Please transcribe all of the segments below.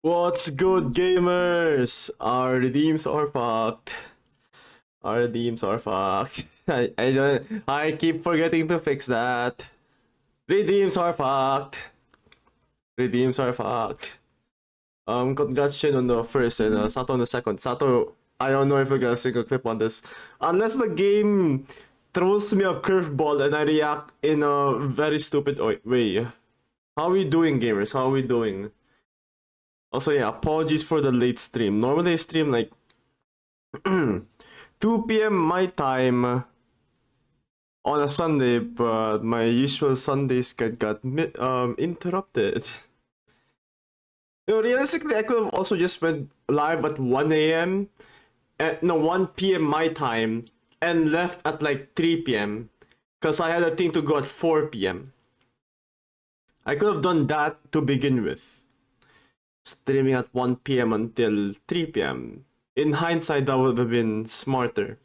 What's good, gamers? Our redeems are fucked. Our redeems are fucked. I keep forgetting to fix that. Redeems are fucked. Redeems are fucked. Congrats Shin on the first and Z.A.T.O on the second. Z.A.T.O, I don't know if I got a single clip on this. Unless the game throws me a curveball and I react in a very stupid way. How are we doing, gamers? How are we doing? Also, yeah, apologies for the late stream. Normally I stream like 2 p.m. my time on a Sunday, but my usual Sunday schedule got interrupted. You know, realistically, I could have also just went live at 1 a.m. No, 1 p.m. my time and left at like 3 p.m. because I had a thing to go at 4 p.m. I could have done that to begin with. Streaming at 1 p.m. until 3 p.m. In hindsight, that would have been smarter.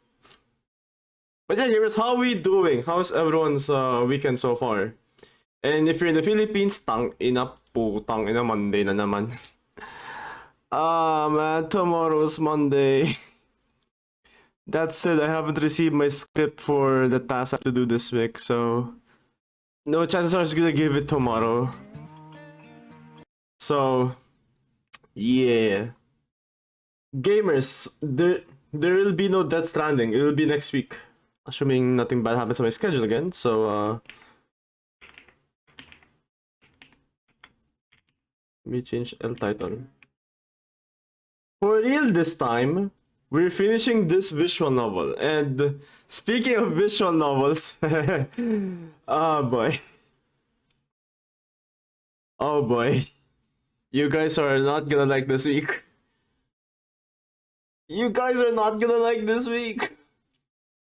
But yeah, here's how we doing. How's everyone's weekend so far? And if you're in the Philippines, tang ina Monday na naman. Man, tomorrow's Monday. That said, I haven't received my script for the task I have to do this week, so no chances are I'm gonna give it tomorrow. So yeah, gamers, there will be no Death Stranding. It will be next week, assuming nothing bad happens to my schedule again. So let me change L title. For real this time, we're finishing this visual novel. And speaking of visual novels, oh boy, oh boy. You guys are not gonna like this week. You guys are not gonna like this week.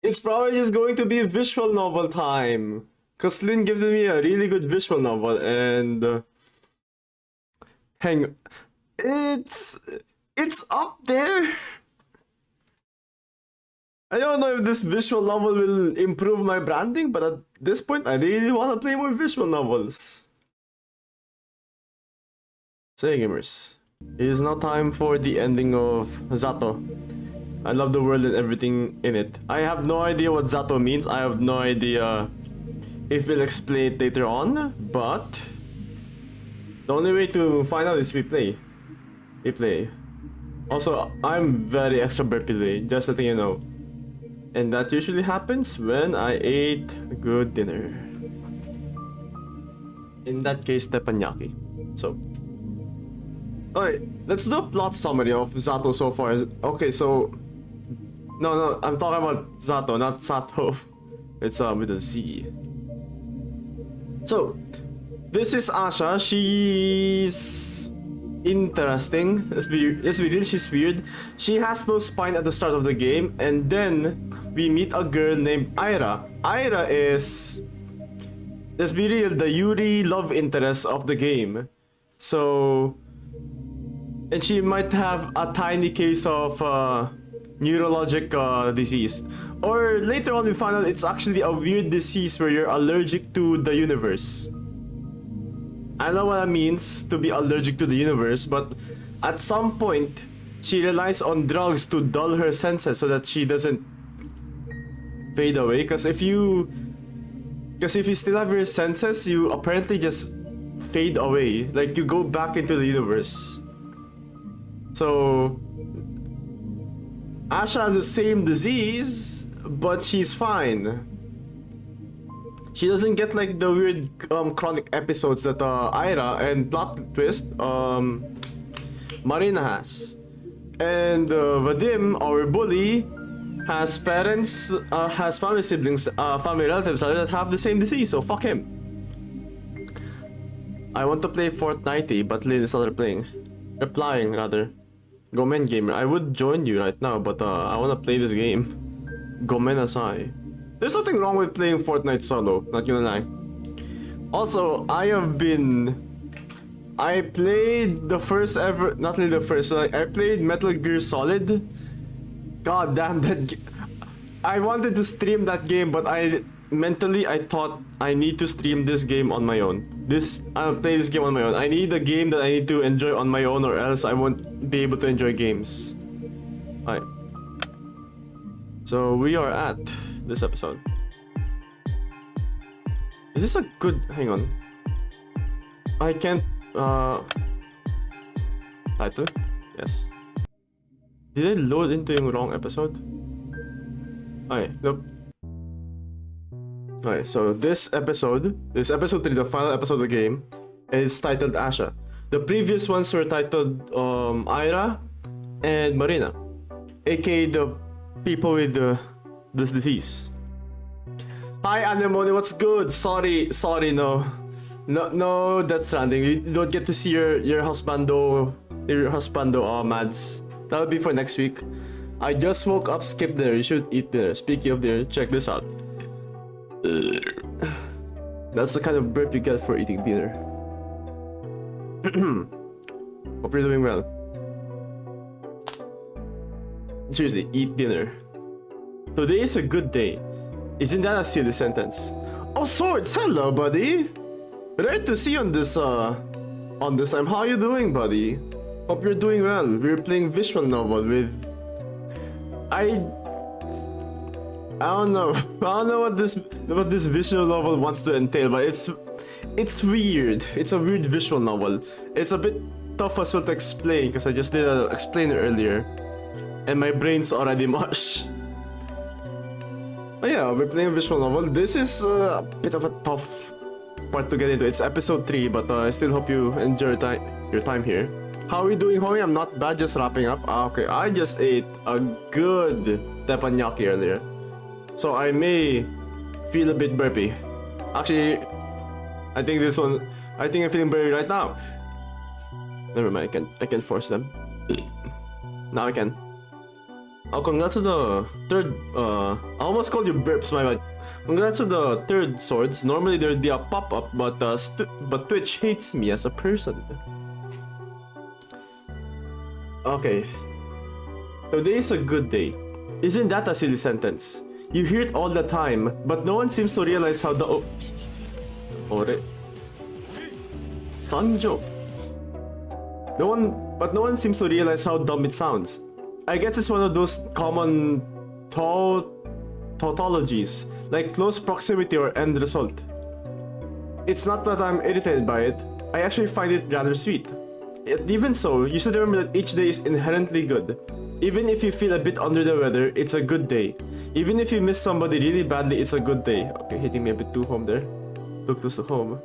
It's probably just going to be visual novel time. Cause Lynn gave me a really good visual novel and it's up there. I don't know if this visual novel will improve my branding, but at this point I really want to play more visual novels. So hey gamers, it is now time for the ending of Z.A.T.O. I love the world and everything in it. I have no idea what Z.A.T.O means. I have no idea if we'll explain it later on, but the only way to find out is we play. We play. Also, I'm very extroverted today, just letting you know. And that usually happens when I ate a good dinner. In that case, teppanyaki. So alright, let's do a plot summary of Z.A.T.O so far. Okay, so no, I'm talking about Z.A.T.O, not Z.A.T.O. It's with a Z. So this is Asha. She's interesting. Let's be real, she's weird. She has no spine at the start of the game, and then we meet a girl named Ira. Ira is, let's be real, the Yuri love interest of the game. So, and she might have a tiny case of neurologic disease. Or later on we find out it's actually a weird disease where you're allergic to the universe. I know what it means to be allergic to the universe, but at some point she relies on drugs to dull her senses so that she doesn't fade away. Because if you still have your senses, you apparently just fade away. Like you go back into the universe. So Asha has the same disease, but she's fine. She doesn't get like the weird chronic episodes that Ira, and plot twist, Marina has. And Vadim, our bully, has parents, has family siblings, family relatives that have the same disease, so fuck him. I want to play Fortnite, but Lynn is not replying rather. Gomen gamer, I would join you right now, but I want to play this game. Gomen asai. There's nothing wrong with playing Fortnite solo, not gonna lie. Also, I played the first ever, not really the first, like, I played Metal Gear Solid. God damn that I wanted to stream that game, but I thought I need to stream this game on my own. I'll play this game on my own. I need a game that I need to enjoy on my own, or else I won't be able to enjoy games. Alright. So we are at this episode. Is this a good... Hang on. I can't... Title? Yes. Did I load into the wrong episode? Okay, nope. Okay, so this episode 3, the final episode of the game, is titled Asha. The previous ones were titled Ira and Marina, aka the people with this disease. Hi Anemone, what's good? Sorry, no, that's random. You don't get to see your husbando, Mads. That'll be for next week. I just woke up, skip dinner. You should eat dinner. Speaking of dinner, check this out. That's the kind of burp you get for eating dinner. Hope you're doing well. Seriously, eat dinner. Today is a good day. Isn't that a silly sentence? Oh, Swords! Hello, buddy! Rare to see you on this time. How are you doing, buddy? Hope you're doing well. We're playing visual novel with... I don't know. I don't know what this visual novel wants to entail, but it's weird. It's a weird visual novel. It's a bit tough as well to explain because I just did an explainer earlier, and my brain's already mush. But yeah, we're playing a visual novel. This is a bit of a tough part to get into. It's episode 3, but I still hope you enjoy your time here. How are you doing, homie? I'm not bad, just wrapping up. Okay, I just ate a good teppanyaki earlier, so I may feel a bit burpy. Actually, I think I'm feeling burpy right now. Never mind, I can force them. Now I can. Oh, congrats to the third, I almost called you burps, my bad. Congrats to the third Swords. Normally there'd be a pop-up, but Twitch hates me as a person. Okay. Today is a good day. Isn't that a silly sentence? You hear it all the time, but no one seems to realize how the... Ore. Sanjo. No one seems to realize how dumb it sounds. I guess it's one of those common tautologies, like close proximity or end result. It's not that I'm irritated by it, I actually find it rather sweet. Even so, you should remember that each day is inherently good. Even if you feel a bit under the weather, it's a good day. Even if you miss somebody really badly, it's a good day. Okay, hitting me a bit too home there. Too close to home.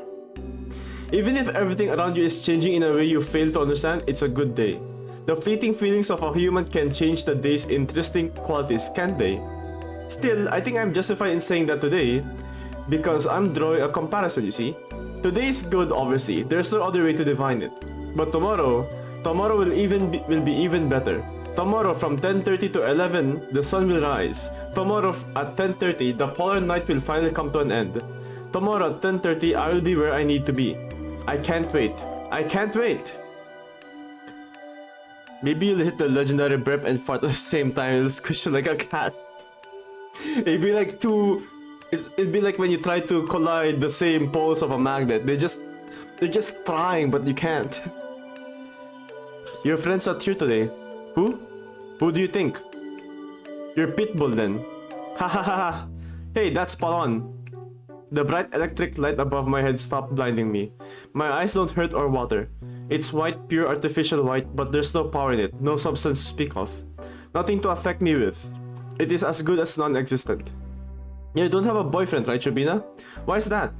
Even if everything around you is changing in a way you fail to understand, it's a good day. The fleeting feelings of a human can change the day's interesting qualities, can't they? Still, I think I'm justified in saying that today, because I'm drawing a comparison, you see. Today is good, obviously. There's no other way to define it. But tomorrow will be even better. Tomorrow from 10:30 to 11, the sun will rise. Tomorrow at 10:30, the polar night will finally come to an end. Tomorrow at 10:30, I will be where I need to be. I can't wait. I can't wait. Maybe you'll hit the legendary burp and fart at the same time. It'll squish you like a cat. It'd be like it'd be like when you try to collide the same poles of a magnet. They're just trying, but you can't. Your friend's not here today. Who? Who do you think? You're Pitbull then. Ha ha ha ha. Hey, that's spot on. The bright electric light above my head stopped blinding me. My eyes don't hurt or water. It's white, pure artificial white, but there's no power in it, no substance to speak of. Nothing to affect me with. It is as good as non-existent. You don't have a boyfriend, right, Shubina? Why is that?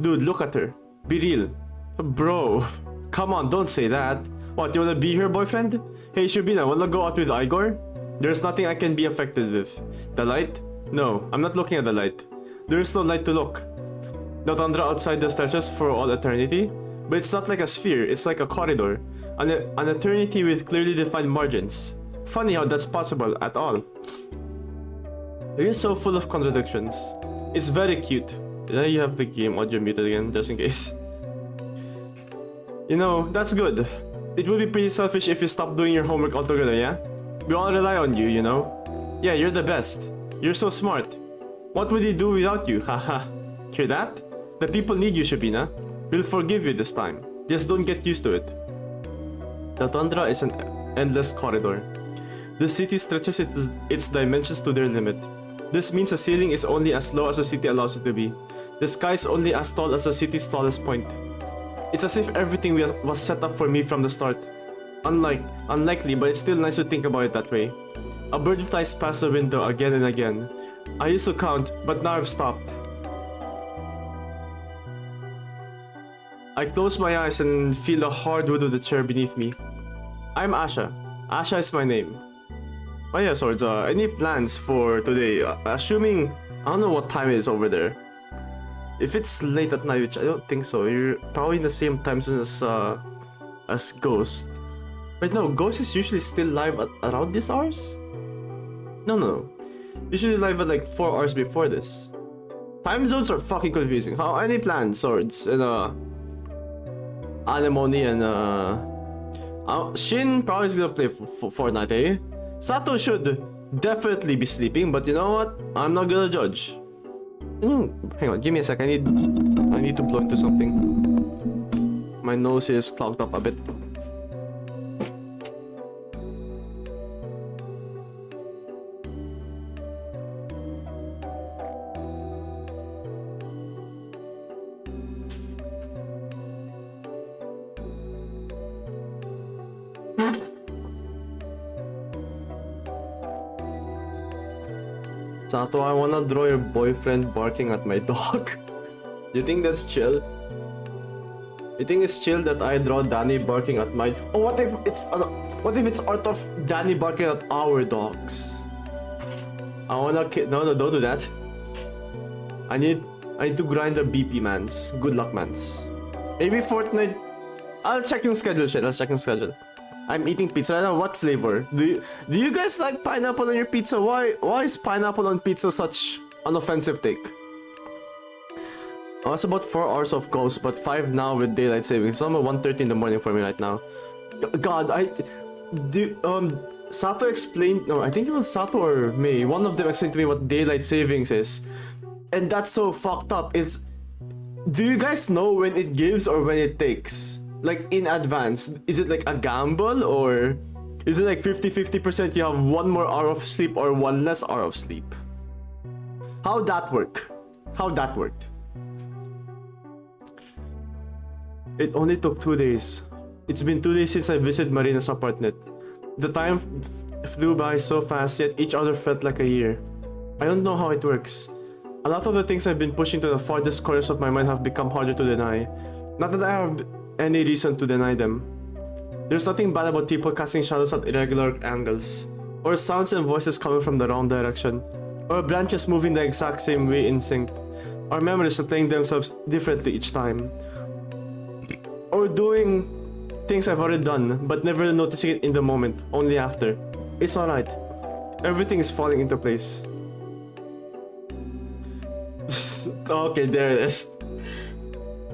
Dude, look at her. Be real. Bro, come on, don't say that. What, you wanna be her boyfriend? Hey Shubina, wanna go out with Igor? There's nothing I can be affected with. The light? No, I'm not looking at the light. There is no light to look. The tundra outside the stretches for all eternity? But it's not like a sphere, it's like a corridor. An eternity with clearly defined margins. Funny how that's possible at all. You're so full of contradictions. It's very cute. You have the game audio muted again, just in case. You know, that's good. It would be pretty selfish if you stopped doing your homework altogether, yeah? We all rely on you, you know? Yeah, you're the best. You're so smart. What would he do without you? Haha. Hear that? The people need you, Shabina. We'll forgive you this time. Just don't get used to it. The tundra is an endless corridor. The city stretches its dimensions to their limit. This means the ceiling is only as low as the city allows it to be. The sky is only as tall as the city's tallest point. It's as if everything was set up for me from the start. Unlikely, but it's still nice to think about it that way. A bird flies past the window again and again. I used to count, but now I've stopped. I close my eyes and feel the hard wood of the chair beneath me. I'm Asha. Asha is my name. Oh yeah, Swords, any plans for today? Assuming, I don't know what time it is over there. If it's late at night, which I don't think so, you're probably in the same time zone as Ghost. But no, Ghost is usually still live at around these hours? No. Usually live at like 4 hours before this. Time zones are fucking confusing. How any plans, Swords, and Anemone and Shin probably is gonna play Fortnite, eh? Z.A.T.O should definitely be sleeping, but you know what? I'm not gonna judge. Hang on, give me a sec. I need to blow into something. My nose is clogged up a bit. Z.A.T.O, I wanna draw your boyfriend barking at my dog. You think that's chill? You think it's chill that I draw Danny barking at my... Oh, what if it's art of Danny barking at our dogs? I wanna no, don't do that. I need to grind the BP mans. Good luck mans. Maybe Fortnite. I'll check your schedule, shit. I'll check your schedule. I'm eating pizza right now. What flavor? Do you guys like pineapple on your pizza? Why is pineapple on pizza such an offensive take? Oh, it's about 4 hours of Ghost, but 5 now with daylight savings. So I'm at 1:30 in the morning for me right now. God, Z.A.T.O explained. No, I think it was Z.A.T.O or May. One of them explained to me what daylight savings is, and that's so fucked up. Do you guys know when it gives or when it takes? Like in advance, is it like a gamble, or is it like 50-50% you have 1 more hour of sleep or 1 less hour of sleep? How'd that work? It only took 2 days. It's been 2 days since I visited Marina's apartment. The time flew by so fast, yet each other felt like a year. I don't know how it works. A lot of the things I've been pushing to the farthest corners of my mind have become harder to deny. Not that I have any reason to deny them. There's nothing bad about people casting shadows at irregular angles, or sounds and voices coming from the wrong direction, or branches moving the exact same way in sync, or memories replaying themselves differently each time, or doing things I've already done but never noticing it in the moment, only after. It's alright. Everything is falling into place. Okay, there it is.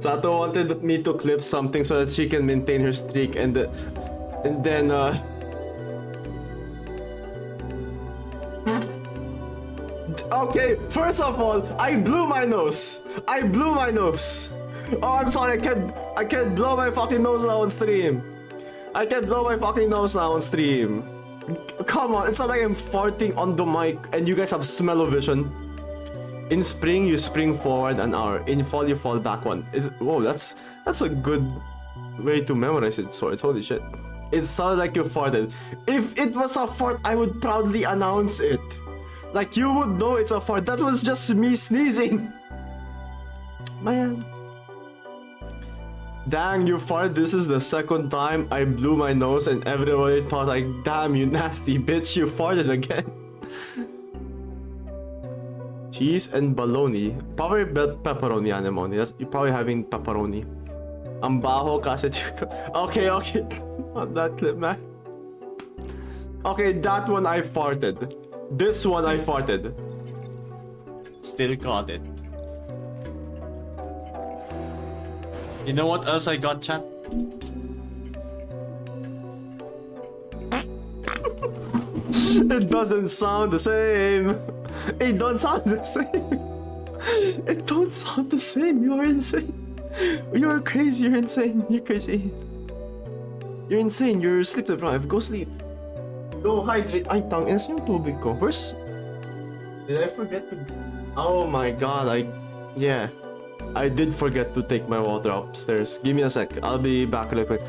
Z.A.T.O wanted me to clip something so that she can maintain her streak, and then okay, first of all, I blew my nose. Oh, I'm sorry, I can't blow my fucking nose now on stream. Come on, it's not like I'm farting on the mic and you guys have smell-o-vision. In spring, you spring forward an hour. In fall, you fall back one. Whoa, that's a good way to memorize it, Swords. Holy shit. It sounded like you farted. If it was a fart, I would proudly announce it. Like, you would know it's a fart. That was just me sneezing. Man. Dang, you farted. This is the second time I blew my nose and everybody thought like, damn, you nasty bitch, you farted again. Cheese and bologna. Probably pepperoni, Anemone. You're probably having pepperoni. Ang baho kasi. Okay. Not that clip, man. Okay, that one I farted. This one I farted. Still got it. You know what else I got, chat? It doesn't sound the same. It don't sound the same. It don't sound the same. You are insane. You are crazy. You're insane. You're crazy. You're insane. You're sleep deprived. Go sleep. Go hydrate. Ay, tangin yung tubig ko. Where's... Did I forget to... Oh my god, yeah. I did forget to take my water upstairs. Give me a sec. I'll be back real quick.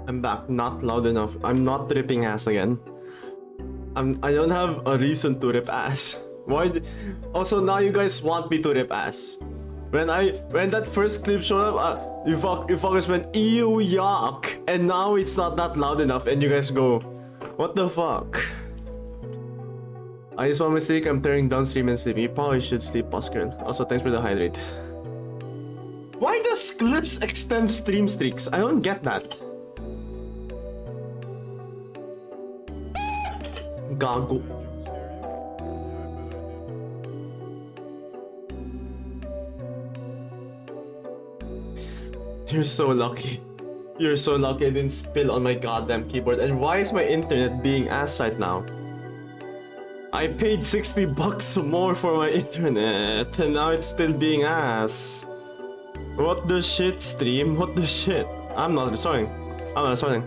I'm back. Not loud enough. I'm not ripping ass again. I don't have a reason to rip ass. Why? Also, now you guys want me to rip ass. When that first clip showed up, you fuckers went ew yuck, and now it's not that loud enough, and you guys go, what the fuck? I just want mistake. I'm tearing down stream and sleeping. You probably should sleep, boss girl. Also, thanks for the hydrate. Why does clips extend stream streaks? I don't get that. Gago. You're so lucky. You're so lucky I didn't spill on my goddamn keyboard. And why is my internet being ass right now? I paid 60 bucks more for my internet and now it's still being ass. What the shit, stream? What the shit? I'm not restoring. I'm not restoring.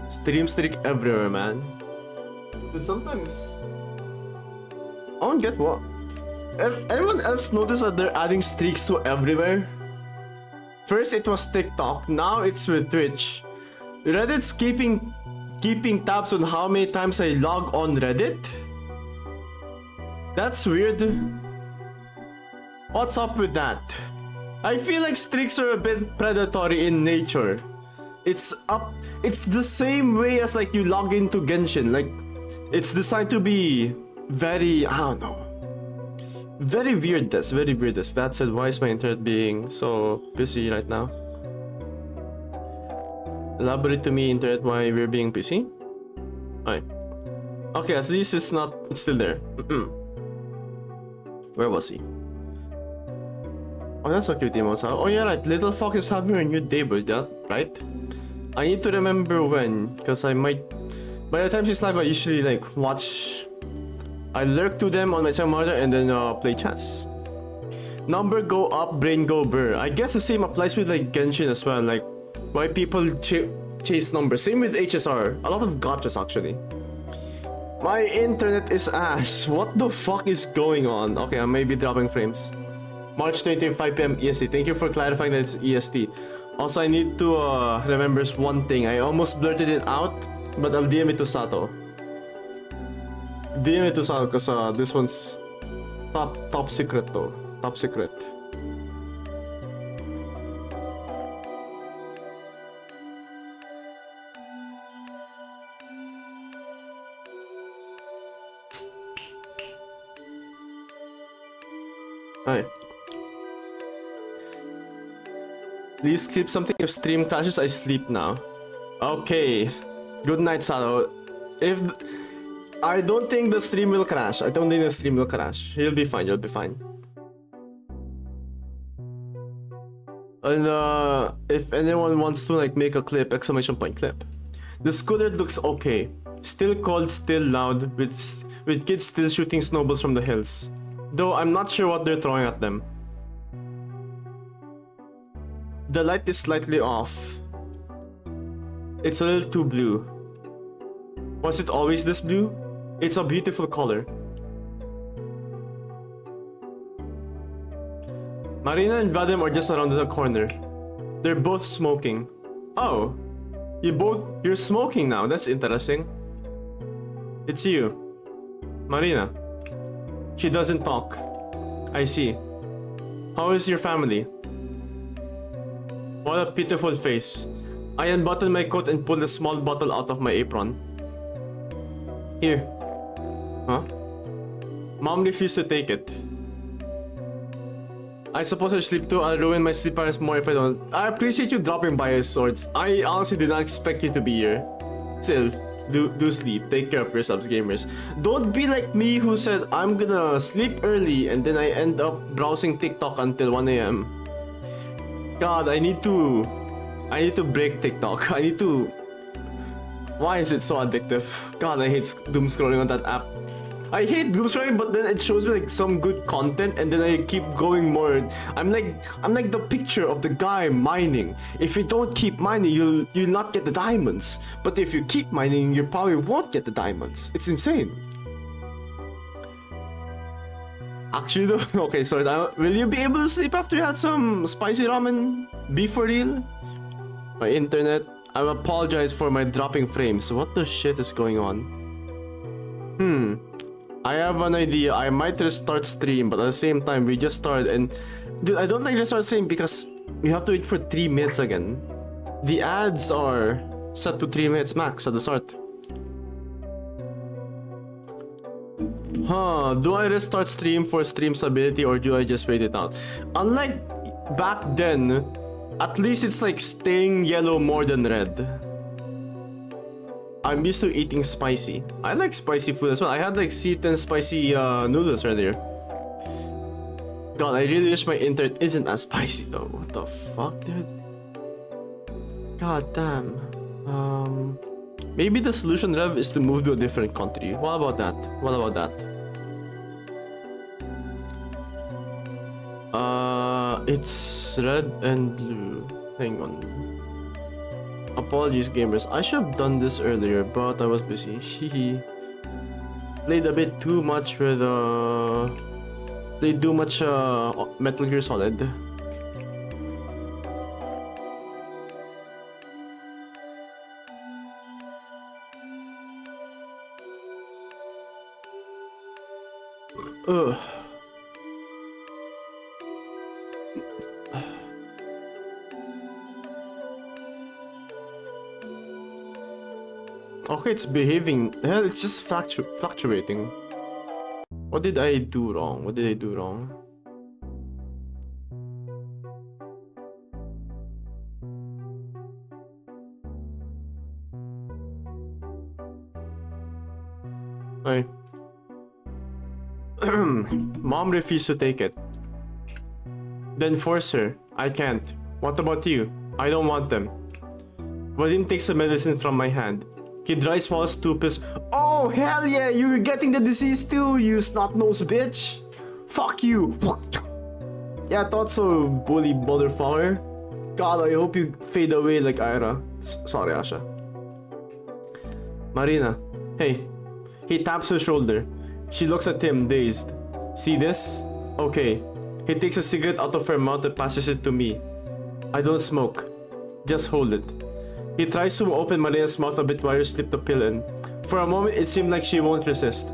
Stream streak everywhere, man. But sometimes I don't get what. Everyone else noticed that they're adding streaks to everywhere? First it was TikTok, now it's with Twitch. Reddit's keeping tabs on how many times I log on Reddit? That's weird. What's up with that? I feel like streaks are a bit predatory in nature. It's the same way as like you log into Genshin. Like it's designed to be very, I don't know, very weird. That said, why is my internet being so busy right now? Elaborate to me, internet, why we're being busy. Alright. Okay, at least it's still there. Where was he? Oh, that's so cute, emotes. Oh yeah, right. Little Fox is having a new debut, right? I need to remember when, because I might... By the time she's live, I usually like watch... I lurk to them on my second monitor and then play chess. Number go up, brain go burr. I guess the same applies with like Genshin as well. Like, why people chase numbers. Same with HSR. A lot of gotchas actually. My internet is ass. What the fuck is going on? Okay, I may be dropping frames. March 20, 5 PM EST. Thank you for clarifying that it's EST. Also, I need to remember one thing. I almost blurted it out, but I'll DM it to Z.A.T.O. DM it to Z.A.T.O. because this one's top secret though. Top secret. Alright. Please clip something. If stream crashes, I sleep now. Okay. Good night, Z.A.T.O. If I don't think the stream will crash. You'll be fine. You'll be fine. And if anyone wants to like make a clip, exclamation point clip. The schoolyard looks okay. Still cold, still loud, with kids still shooting snowballs from the hills. Though I'm not sure what they're throwing at them. The light is slightly off. It's a little too blue. Was it always this blue? It's a beautiful color. Marina and Vadim are just around the corner. They're both smoking. Oh, you're smoking now. That's interesting. It's you, Marina. She doesn't talk. I see. How is your family? What a pitiful face. I unbuttoned my coat and pulled a small bottle out of my apron. Here. Huh? Mom refused to take it. I suppose I sleep too. I'll ruin my sleep patterns more if I don't. I appreciate you dropping by, Swords. I honestly did not expect you to be here. Still, do sleep. Take care of yourselves, gamers. Don't be like me who said I'm gonna sleep early and then I end up browsing TikTok until 1 a.m. God, I need to break TikTok. I need to. Why is it so addictive? God, I hate doom scrolling on that app. I hate doom scrolling, but then it shows me like some good content, and then I keep going more. I'm like the picture of the guy mining. If you don't keep mining, you'll not get the diamonds. But if you keep mining, you probably won't get the diamonds. It's insane. Actually, though, okay, sorry. Will you be able to sleep after you had some spicy ramen? Be for real? My internet. I apologize for my dropping frames. What the shit is going on? I have an idea. I might restart stream, but at the same time, we just started, and dude, I don't like restart stream because you have to wait for 3 minutes again. The ads are set to 3 minutes max at the start. Huh, do I restart stream for stream stability or do I just wait it out? Unlike back then, at least it's like staying yellow more than red. I'm used to eating spicy. I like spicy food as well. I had like Z.A.T.O spicy noodles earlier. God, I really wish my internet isn't as spicy though. What the fuck, dude? God damn. Maybe the solution, Rev, is to move to a different country. What about that? What about that? It's red and blue. Hang on. Apologies, gamers. I should have done this earlier, but I was busy. Played a bit too much with played too much Metal Gear Solid. Ugh. Okay, it's behaving. Hell, it's just fluctuating. What did I do wrong? What did I do wrong? Hey. Mom refused to take it. Then force her. I can't. What about you? I don't want them. Vadim takes the medicine from my hand. He dry swallows 2 pills. Oh, hell yeah! You're getting the disease too, you snot-nosed bitch! Fuck you! Yeah, I thought so, bully motherfucker. God, I hope you fade away like Ira. Sorry, Asha. Marina. Hey. He taps her shoulder. She looks at him, dazed. See this? Okay. He takes a cigarette out of her mouth and passes it to me. I don't smoke. Just hold it. He tries to open Marina's mouth a bit while you slip the pill in. For a moment, it seemed like she won't resist.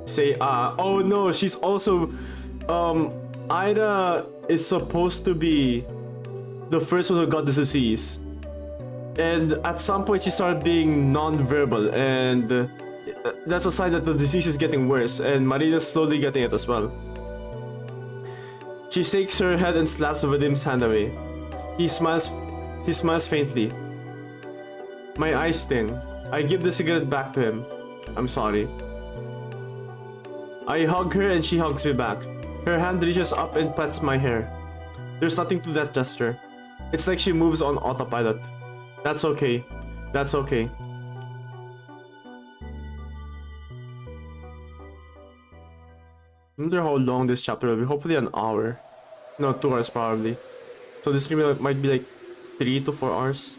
Say, oh no, she's also, Ida is supposed to be the first one who got this disease. And at some point, she started being non-verbal, and that's a sign that the disease is getting worse, and Marina's slowly getting it as well. She shakes her head and slaps Vadim's hand away. He smiles faintly. My eyes sting. I give the cigarette back to him. I'm sorry. I hug her and she hugs me back. Her hand reaches up and pats my hair. There's nothing to that gesture. It's like she moves on autopilot. That's okay. That's okay. I wonder how long this chapter will be. Hopefully an hour. No, 2 hours probably. So this stream might be like 3 to 4 hours.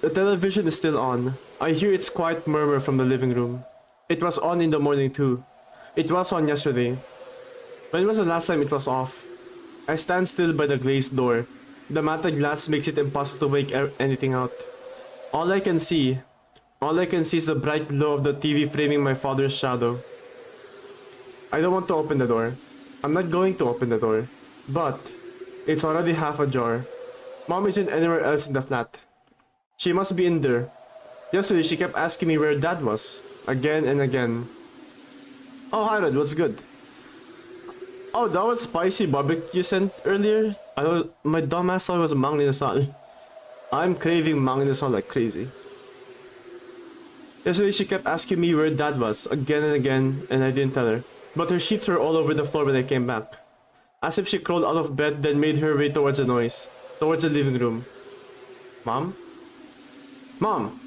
The television is still on. I hear its quiet murmur from the living room. It was on in the morning too. It was on yesterday. When was the last time it was off? I stand still by the glazed door. The matte glass makes it impossible to make anything out. All I can see, all I can see is the bright glow of the TV framing my father's shadow. I don't want to open the door. I'm not going to open the door. But it's already half ajar. Mom isn't anywhere else in the flat. She must be in there. Yesterday she kept asking me where Dad was. Again and again. Oh, hi Rod, what's good? Oh, that was spicy barbecue you sent earlier? My dumbass thought it was mang inasal. I'm craving mang inasal like crazy. Yesterday she kept asking me where Dad was, again and again, and I didn't tell her. But her sheets were all over the floor when I came back. As if she crawled out of bed, then made her way towards the noise. Towards the living room. Mom? Mom?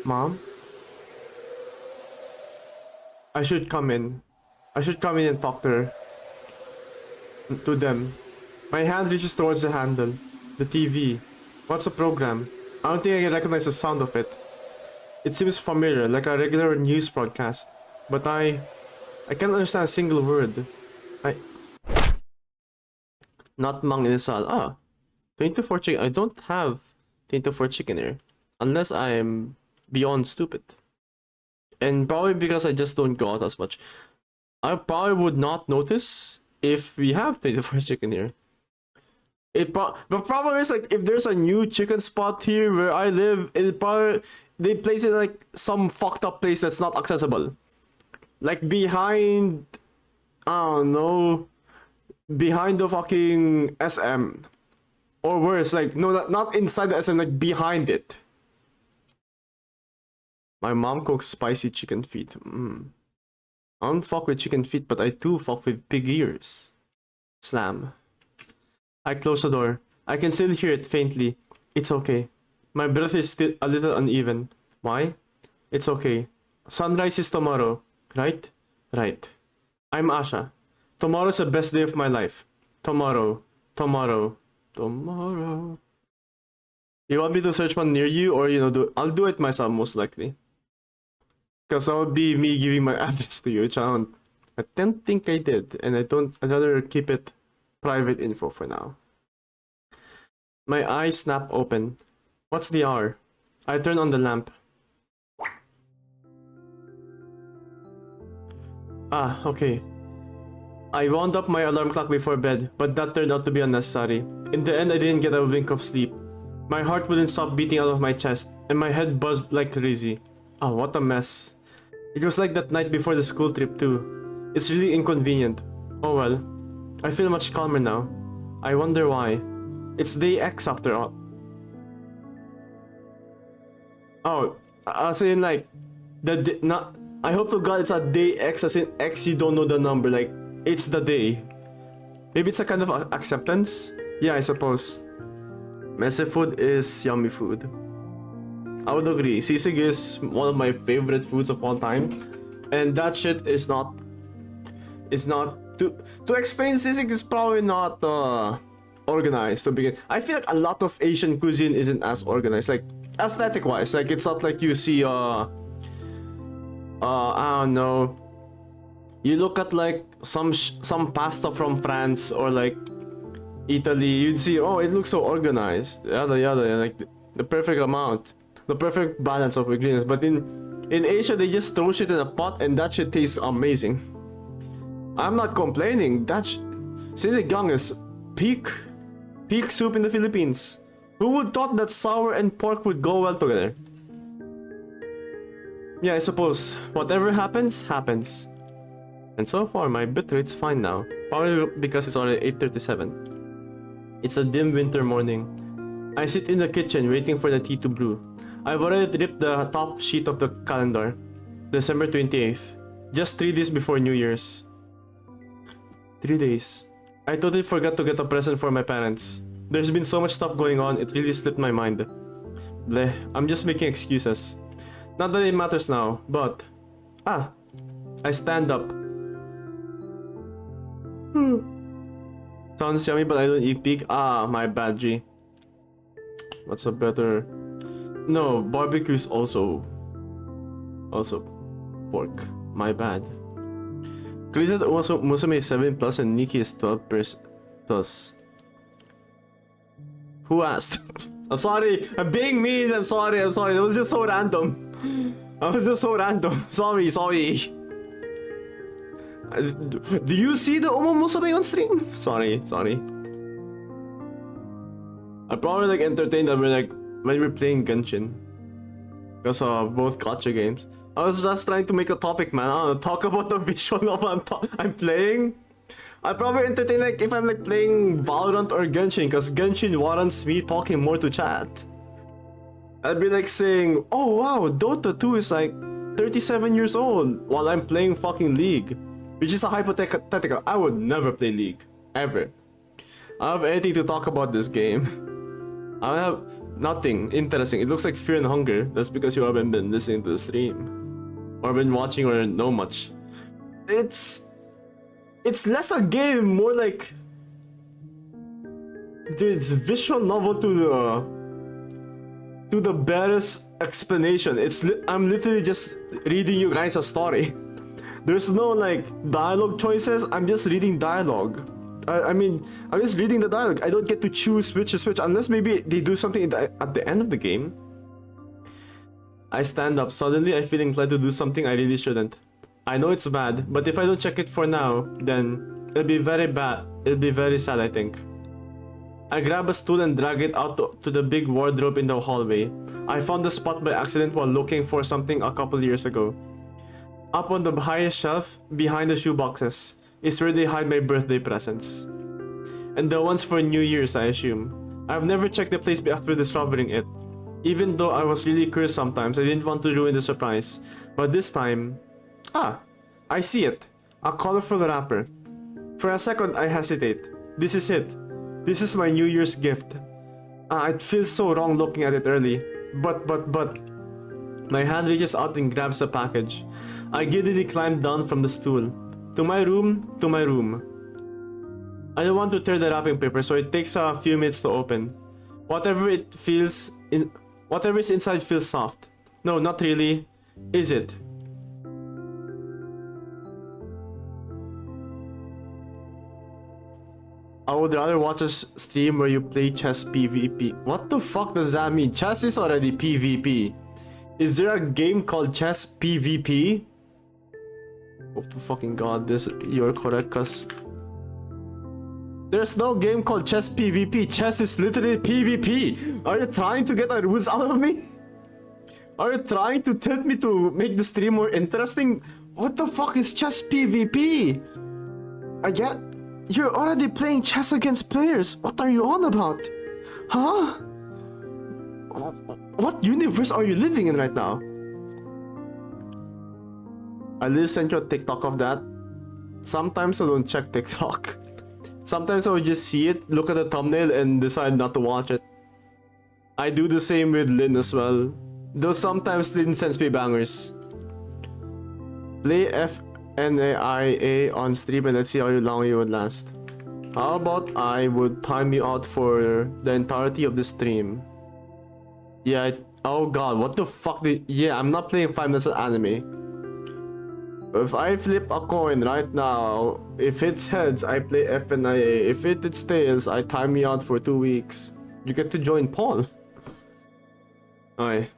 Mom? I should come in. I should come in and talk to her. To them. My hand reaches towards the handle. The TV. What's the program? I don't think I can recognize the sound of it. It seems familiar, like a regular news broadcast. But I can't understand a single word. Not mang inasal. 24 chicken. I don't have 24 chicken here. Unless I'm beyond stupid. And probably because I just don't go out as much. I probably would not notice if we have 24 chicken here. The problem is, like, if there's a new chicken spot here where I live, they place it like some fucked up place that's not accessible. Like behind, I don't know, behind the fucking SM. Or worse, like, no, not inside the SM, like behind it. My mom cooks spicy chicken feet. I don't fuck with chicken feet, but I do fuck with pig ears. Slam. I close the door. I can still hear it faintly. It's okay. My breath is still a little uneven. Why? It's okay. Sunrise is tomorrow, right? Right. I'm Asha. Tomorrow's the best day of my life. Tomorrow. Tomorrow. Tomorrow. You want me to search one near you, or I'll do it myself most likely. Because that would be me giving my address to you, which I don't think I did, and I'd rather keep it private info for now. My eyes snap open. What's the hour? I turn on the lamp. Okay. I wound up my alarm clock before bed, but that turned out to be unnecessary. In the end, I didn't get a wink of sleep. My heart wouldn't stop beating out of my chest, and my head buzzed like crazy. What a mess. It was like that night before the school trip too. It's really inconvenient. Oh well. I feel much calmer now. I wonder why. It's day X after all. As in like, I hope to God it's a day X, as in X you don't know the number, like, it's the day. Maybe it's a kind of acceptance? Yeah, I suppose. Messy food is yummy food. I would agree. Sisig is one of my favorite foods of all time. And that shit is not to explain. Sisig is probably not organized to begin. I feel like a lot of Asian cuisine isn't as organized, like aesthetic wise. Like, it's not like you see I don't know, you look at like some pasta from France or like Italy, you'd see, oh, it looks so organized, yada yada, like the perfect amount, the perfect balance of ingredients. But in Asia, they just throw shit in a pot and that shit tastes amazing. I'm not complaining. Sinigang is peak soup in the Philippines. Who would thought that sour and pork would go well together? Yeah, I suppose whatever happens, happens. And so far, my bitrate's fine now. Probably because it's already 8:37. It's a dim winter morning. I sit in the kitchen waiting for the tea to brew. I've already ripped the top sheet of the calendar. December 28th. Just 3 days before New Year's. 3 days. I totally forgot to get a present for my parents. There's been so much stuff going on, it really slipped my mind. Bleh, I'm just making excuses. Not that it matters now, but... I stand up. Sounds yummy, but I don't eat pig. My bad, G. What's a better... No, barbecue is also Also, pork. My bad. Chris said also Musume is 7 plus and Nikki is 12 plus. Who asked? I'm sorry. I'm being mean. I'm sorry. That was just so random. Sorry. Do you see the Omo Musume on stream? Sorry. I probably like entertained them when we're playing Genshin. Because both gacha games. I was just trying to make a topic, man. I don't know, talk about the visual novel I'm playing. I probably entertain like if I'm like playing Valorant or Genshin, because Genshin warrants me talking more to chat. I'd be like saying, oh wow, Dota 2 is like 37 years old while I'm playing fucking League. Which is a hypothetical. I would never play League. Ever. I don't have anything to talk about this game. I have nothing interesting. It looks like Fear and Hunger. That's because you haven't been listening to the stream. Or been watching or know much. It's less a game, more like... Dude, it's visual novel to the barest explanation. I'm literally just reading you guys a story. There's no like dialogue choices. I'm just reading dialogue. I mean, I'm just reading the dialogue. I don't get to choose which is which unless maybe they do something at the end of the game. I stand up. Suddenly I feel inclined to do something I really shouldn't. I know it's bad, but if I don't check it for now, then it'll be very bad. It'll be very sad, I think. I grab a stool and drag it out to the big wardrobe in the hallway. I found the spot by accident while looking for something a couple years ago. Up on the highest shelf, behind the shoeboxes, is where they hide my birthday presents. And the ones for New Year's, I assume. I've never checked the place after discovering it. Even though I was really curious sometimes, I didn't want to ruin the surprise. But this time... I see it. A colorful wrapper. For a second, I hesitate. This is it. This is my New Year's gift. It feels so wrong looking at it early. But... My hand reaches out and grabs the package. I giddily climb down from the stool. To my room. I don't want to tear the wrapping paper, so it takes a few minutes to open. Whatever is inside feels soft. No, not really. Is it? I would rather watch a stream where you play chess PvP. What the fuck does that mean? Chess is already PvP. Is there a game called chess PvP? Oh fucking god, you're correct, cuz there's no game called chess PvP. Chess is literally PvP. Are you trying to get a ruse out of me? Are you trying to tempt me to make the stream more interesting? What the fuck is chess PvP? I get you're already playing chess against players. What are you on about? Huh? What universe are you living in right now? I literally sent you a TikTok of that. Sometimes I don't check TikTok. Sometimes I would just see it, look at the thumbnail, and decide not to watch it. I do the same with Lin as well. Though sometimes Lin sends me bangers. Play FNAIA on stream and let's see how long you would last. How about I would time you out for the entirety of the stream? Yeah, oh god, what the fuck yeah, I'm not playing 5 minutes of anime. If I flip a coin right now, if it's heads, I play FNIA. If it's tails, I time me out for 2 weeks. You get to join Paul. Alright,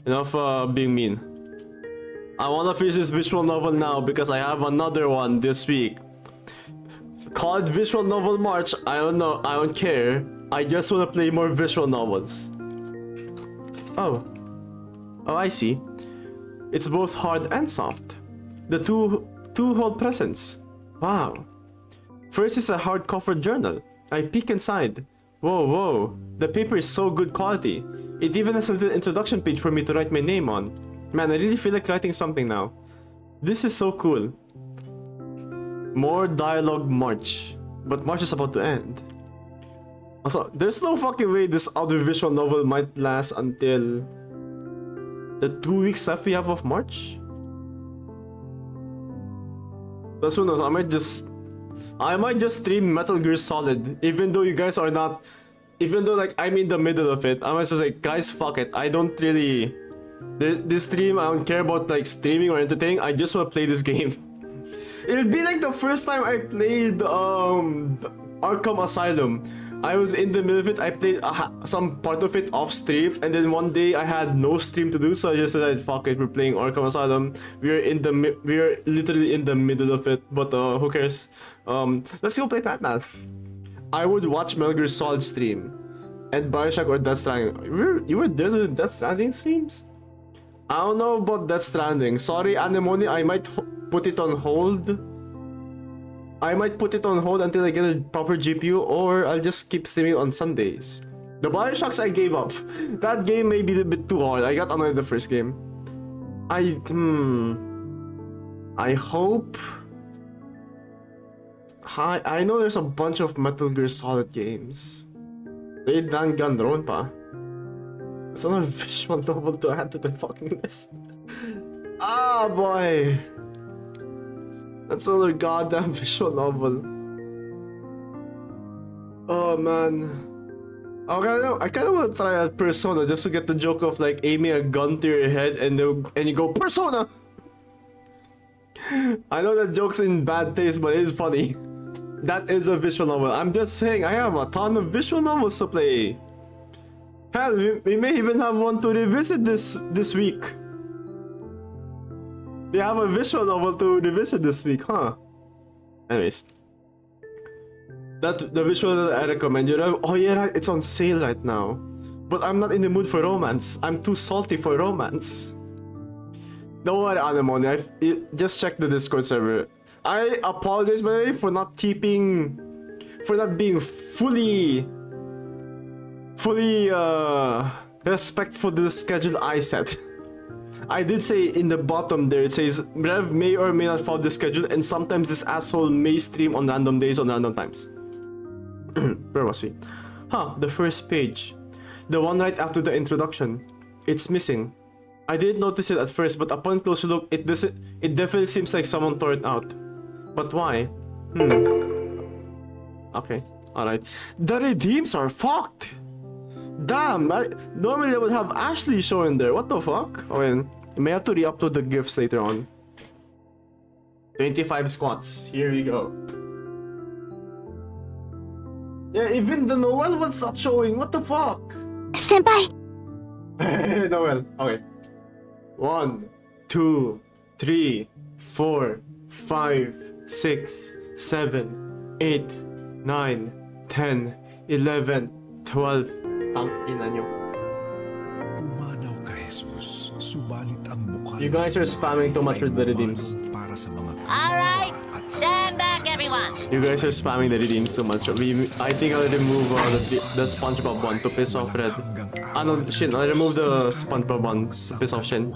enough being mean. I wanna finish this visual novel now because I have another one this week. Call it Visual Novel March, I don't know, I don't care. I just wanna play more visual novels. Oh, I see. It's both hard and soft. The two hold presents. Wow. First is a hardcover journal. I peek inside. Whoa. The paper is so good quality. It even has a little introduction page for me to write my name on. Man, I really feel like writing something now. This is so cool. More dialogue March. But March is about to end. Also, there's no fucking way this other visual novel might last until the 2 weeks left we have of March. But who knows, I might just stream Metal Gear Solid, even though you guys are not, even though like I'm in the middle of it. I might just like, guys, fuck it. I don't really This stream, I don't care about like streaming or entertaining. I just want to play this game. It'll be like the first time I played Arkham Asylum. I was in the middle of it. I played some part of it off stream, and then one day I had no stream to do, so I just said, "Fuck it, we're playing Arkham Asylum." We're literally in the middle of it, but who cares? Let's go play Batman. I would watch Metal Gear Solid stream, and Bioshock or Death Stranding. You were there doing Death Stranding streams? I don't know about Death Stranding. Sorry, Anemone, I might put it on hold. I might put it on hold until I get a proper GPU, or I'll just keep streaming on Sundays. The Bioshocks I gave up. That game may be a bit too hard. I got annoyed the first game. I hope... I know there's a bunch of Metal Gear Solid games. They done Gunrun pa. It's another visual novel to add to the fucking list. Ah boy! That's another goddamn visual novel. Oh man. I kinda wanna try out Persona just to get the joke of like aiming a gun to your head and you go Persona! I know that joke's in bad taste, but it is funny. That is a visual novel. I'm just saying, I have a ton of visual novels to play. Hell, we may even have one to revisit this week. We have a visual novel to revisit this week, huh? Anyways. The visual that I recommend you. Oh yeah, it's on sale right now. But I'm not in the mood for romance. I'm too salty for romance. Don't worry, Anemone. Just check the Discord server. I apologize, by the way, for not being fully respectful to the schedule I set. I did say in the bottom there, it says Rev may or may not follow the schedule, and sometimes this asshole may stream on random days on random times. Where was we? Huh, the first page. The one right after the introduction. It's missing. I didn't notice it at first, but upon closer look, it definitely seems like someone tore it out. But why? Okay, alright. The redeems are fucked! Damn, normally I would have Ashley showing there. What the fuck? Oh, and I may have to re-upload the GIFs later on. 25 squats. Here we go. Yeah, even the Noel one's not showing. What the fuck? Senpai! Noel. Okay. 1, 2, 3, 4, 5, 6, 7, 8, 9, 10, 11, 12. Tangina nyo. Umanaw ka, Jesus. Subalit ang bukal. You guys are spamming too much with the redeems. Alright, stand back everyone! You guys are spamming the redeems too much. I think I'll remove the SpongeBob one to piss off Red. No, Shin. I'll remove the SpongeBob one to piss off Shin.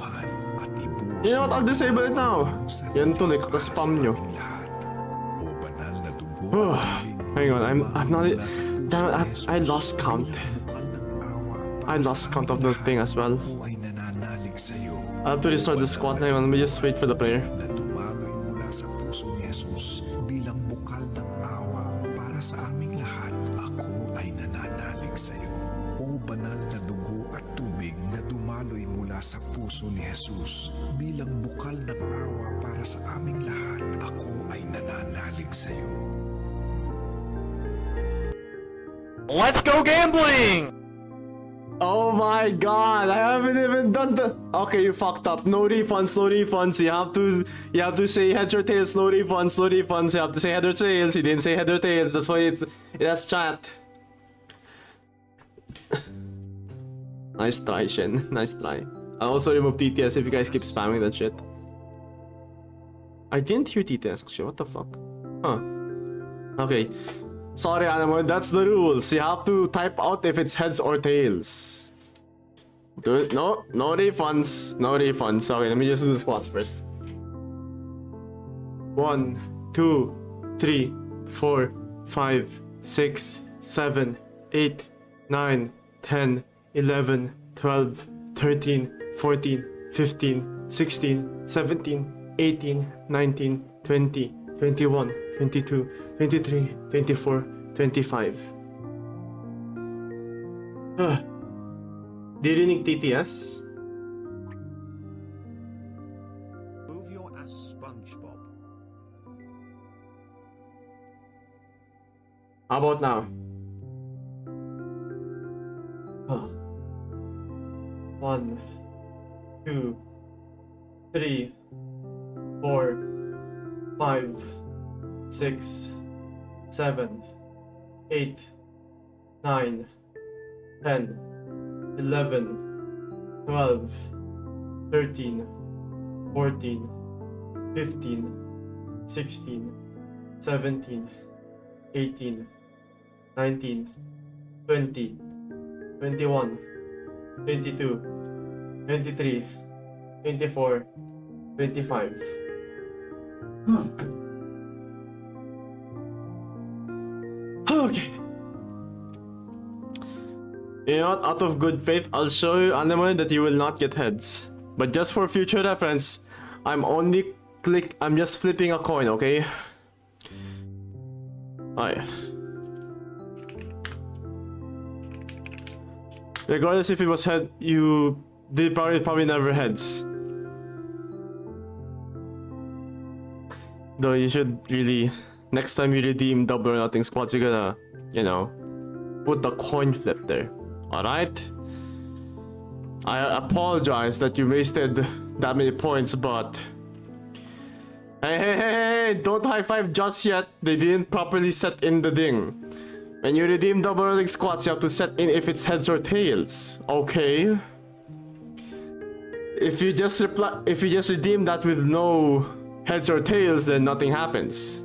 You know what? I'll disable it now. Yan tuloy, kakaspam nyo. Hang on, I'm not... Damn it, I lost count. I lost count of those thing as well. I have to restart the squad. Hang on, let me just wait for the player. Bilang bukal ng awa para sa aming lahat, ako ay nananalig sa iyo. O banal na dugo at tubig na dumaloy mula sa puso ni Jesus. Bilang bukal ng awa para sa aming lahat, ako ay nananalig sa iyo. Let's go gambling! Oh my god, I haven't even done the... Okay, you fucked up. No refunds, no refunds. You have to say heads or tails, no refunds, no refunds. You have to say head or tails. You didn't say head or tails. That's why that's chat. Nice try, Shin. Nice try. I'll also remove TTS if you guys keep spamming that shit. I didn't hear TTS actually. What the fuck? Huh. Okay. Sorry, Animal, that's the rules. You have to type out if it's heads or tails. No refunds. No refunds. Okay, let me just do the squats first. 1, 2, 3, 4, 5, 6, 7, 8, 9, 10, 11, 12, 13, 14, 15, 16, 17, 18, 19, 20, 21, 22, 23, 24, 25. Dirinig TTS? How about now? Huh. 1, 2, 3, 4, 5, 6, 7, 8, 9, 10, 11, 12, 13, 14, 15, 16, 17, 18, 19, 20, 21, 22, 23, 24, 25. Okay. You know what? Out of good faith, I'll show you anime that you will not get heads. But just for future reference, I'm just flipping a coin, okay? Alright. Regardless if it was head, you did probably never heads. Though you should really, next time you redeem double or nothing squads, you gotta, you know, put the coin flip there. Alright? I apologize that you wasted that many points, but hey, don't high five just yet. They didn't properly set in the ding. When you redeem double rolling squats, you have to set in if it's heads or tails. Okay. If you just redeem that with no heads or tails, then nothing happens.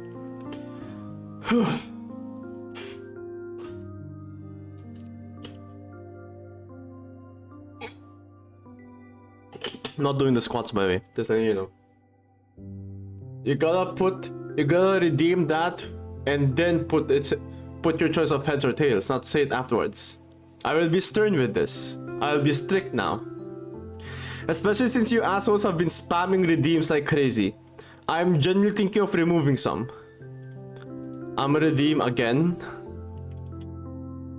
Not doing the squats, by the way. Just letting you know. You gotta redeem that and then put your choice of heads or tails, not say it afterwards. I will be stern with this. I'll be strict now. Especially since you assholes have been spamming redeems like crazy. I'm genuinely thinking of removing some. I'm gonna redeem again.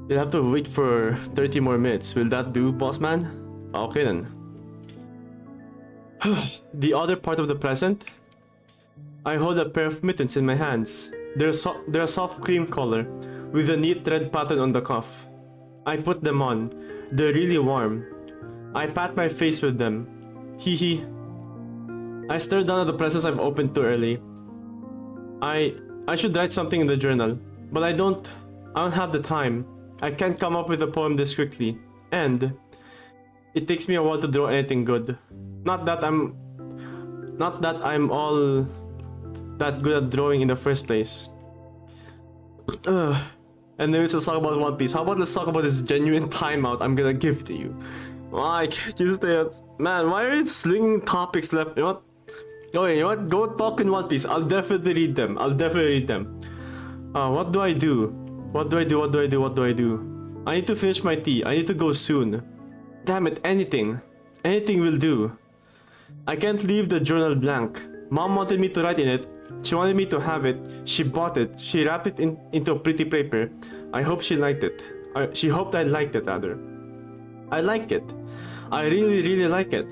You'll have to wait for 30 more minutes. Will that do, boss man? Okay then. The other part of the present. I hold a pair of mittens in my hands. They're a soft cream color with a neat red pattern on the cuff. I put them on. They're really warm. I pat my face with them. Hee hee. I stare down at the presents I've opened too early. I should write something in the journal, but I don't have the time. I can't come up with a poem this quickly, and it takes me a while to draw anything good. Not that I'm all that good at drawing in the first place. Anyways, let's talk about One Piece. How about let's talk about this genuine timeout I'm gonna give to you. Why can't you stay at... Man, why are you slinging topics left? You know what? Okay, you know what? Go talk in One Piece. I'll definitely read them. What do I do? What do I do? I need to finish my tea. I need to go soon. Damn it, anything. Anything will do. I can't leave the journal blank. Mom wanted me to write in it. She wanted me to have it. She bought it. She wrapped it into a pretty paper. I hope she liked it. She hoped I liked it, rather. I like it. I really like it.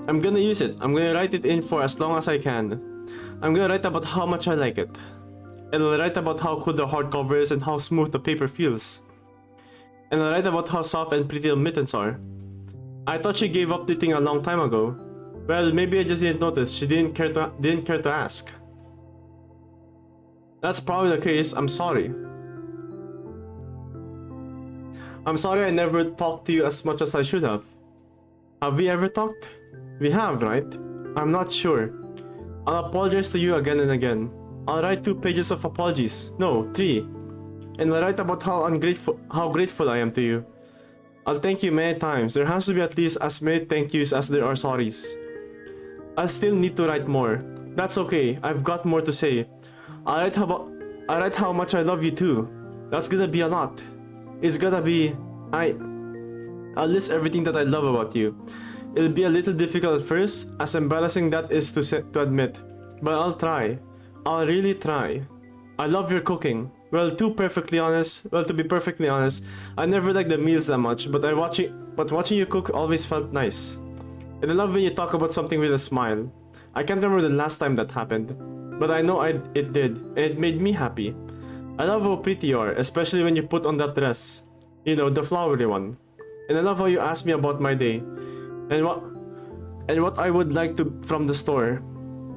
I'm gonna use it. I'm gonna write it in for as long as I can. I'm gonna write about how much I like it. And I'll write about how cool the hardcover is and how smooth the paper feels. And I'll write about how soft and pretty the mittens are. I thought she gave up knitting a long time ago. Well, maybe I just didn't notice. She didn't care to ask. That's probably the case. I'm sorry. I'm sorry I never talked to you as much as I should have. Have we ever talked? We have, right? I'm not sure. I'll apologize to you again and again. I'll write 2 pages of apologies. No, 3. And I'll write about how grateful I am to you. I'll thank you many times. There has to be at least as many thank yous as there are sorries. I'll still need to write more. That's okay. I've got more to say. I'll write how much I love you too. That's gonna be a lot. It's gonna be... I'll list everything that I love about you. It'll be a little difficult at first, as embarrassing that is to admit. But I'll try. I'll really try. I love your cooking. Well, to be perfectly honest, I never liked the meals that much, but watching you cook always felt nice. And I love when you talk about something with a smile. I can't remember the last time that happened, but I know it did, and it made me happy. I love how pretty you are, especially when you put on that dress. You know, the flowery one. And I love how you ask me about my day. And what I would like to from the store.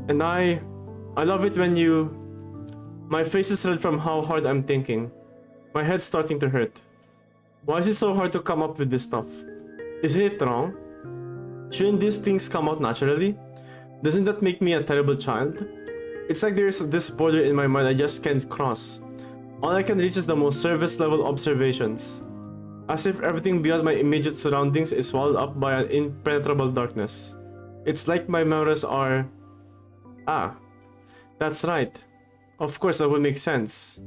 And I love it when you... My face is red from how hard I'm thinking. My head's starting to hurt. Why is it so hard to come up with this stuff? Isn't it wrong? Shouldn't these things come out naturally? Doesn't that make me a terrible child? It's like there's this border in my mind I just can't cross. All I can reach is the most surface level observations. As if everything beyond my immediate surroundings is swallowed up by an impenetrable darkness. It's like my memories are... Ah, that's right. Of course that would make sense.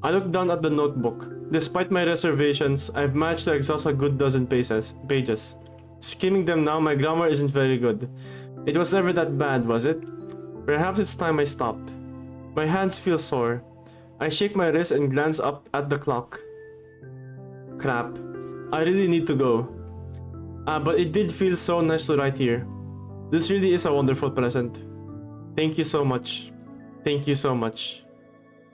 I look down at the notebook. Despite my reservations, I've managed to exhaust a good dozen pages. Skimming them now, my grammar isn't very good. It was never that bad, was it? Perhaps it's time I stopped. My hands feel sore. I shake my wrist and glance up at the clock. Crap. I really need to go. But it did feel so nice to write here. This really is a wonderful present. Thank you so much. Thank you so much.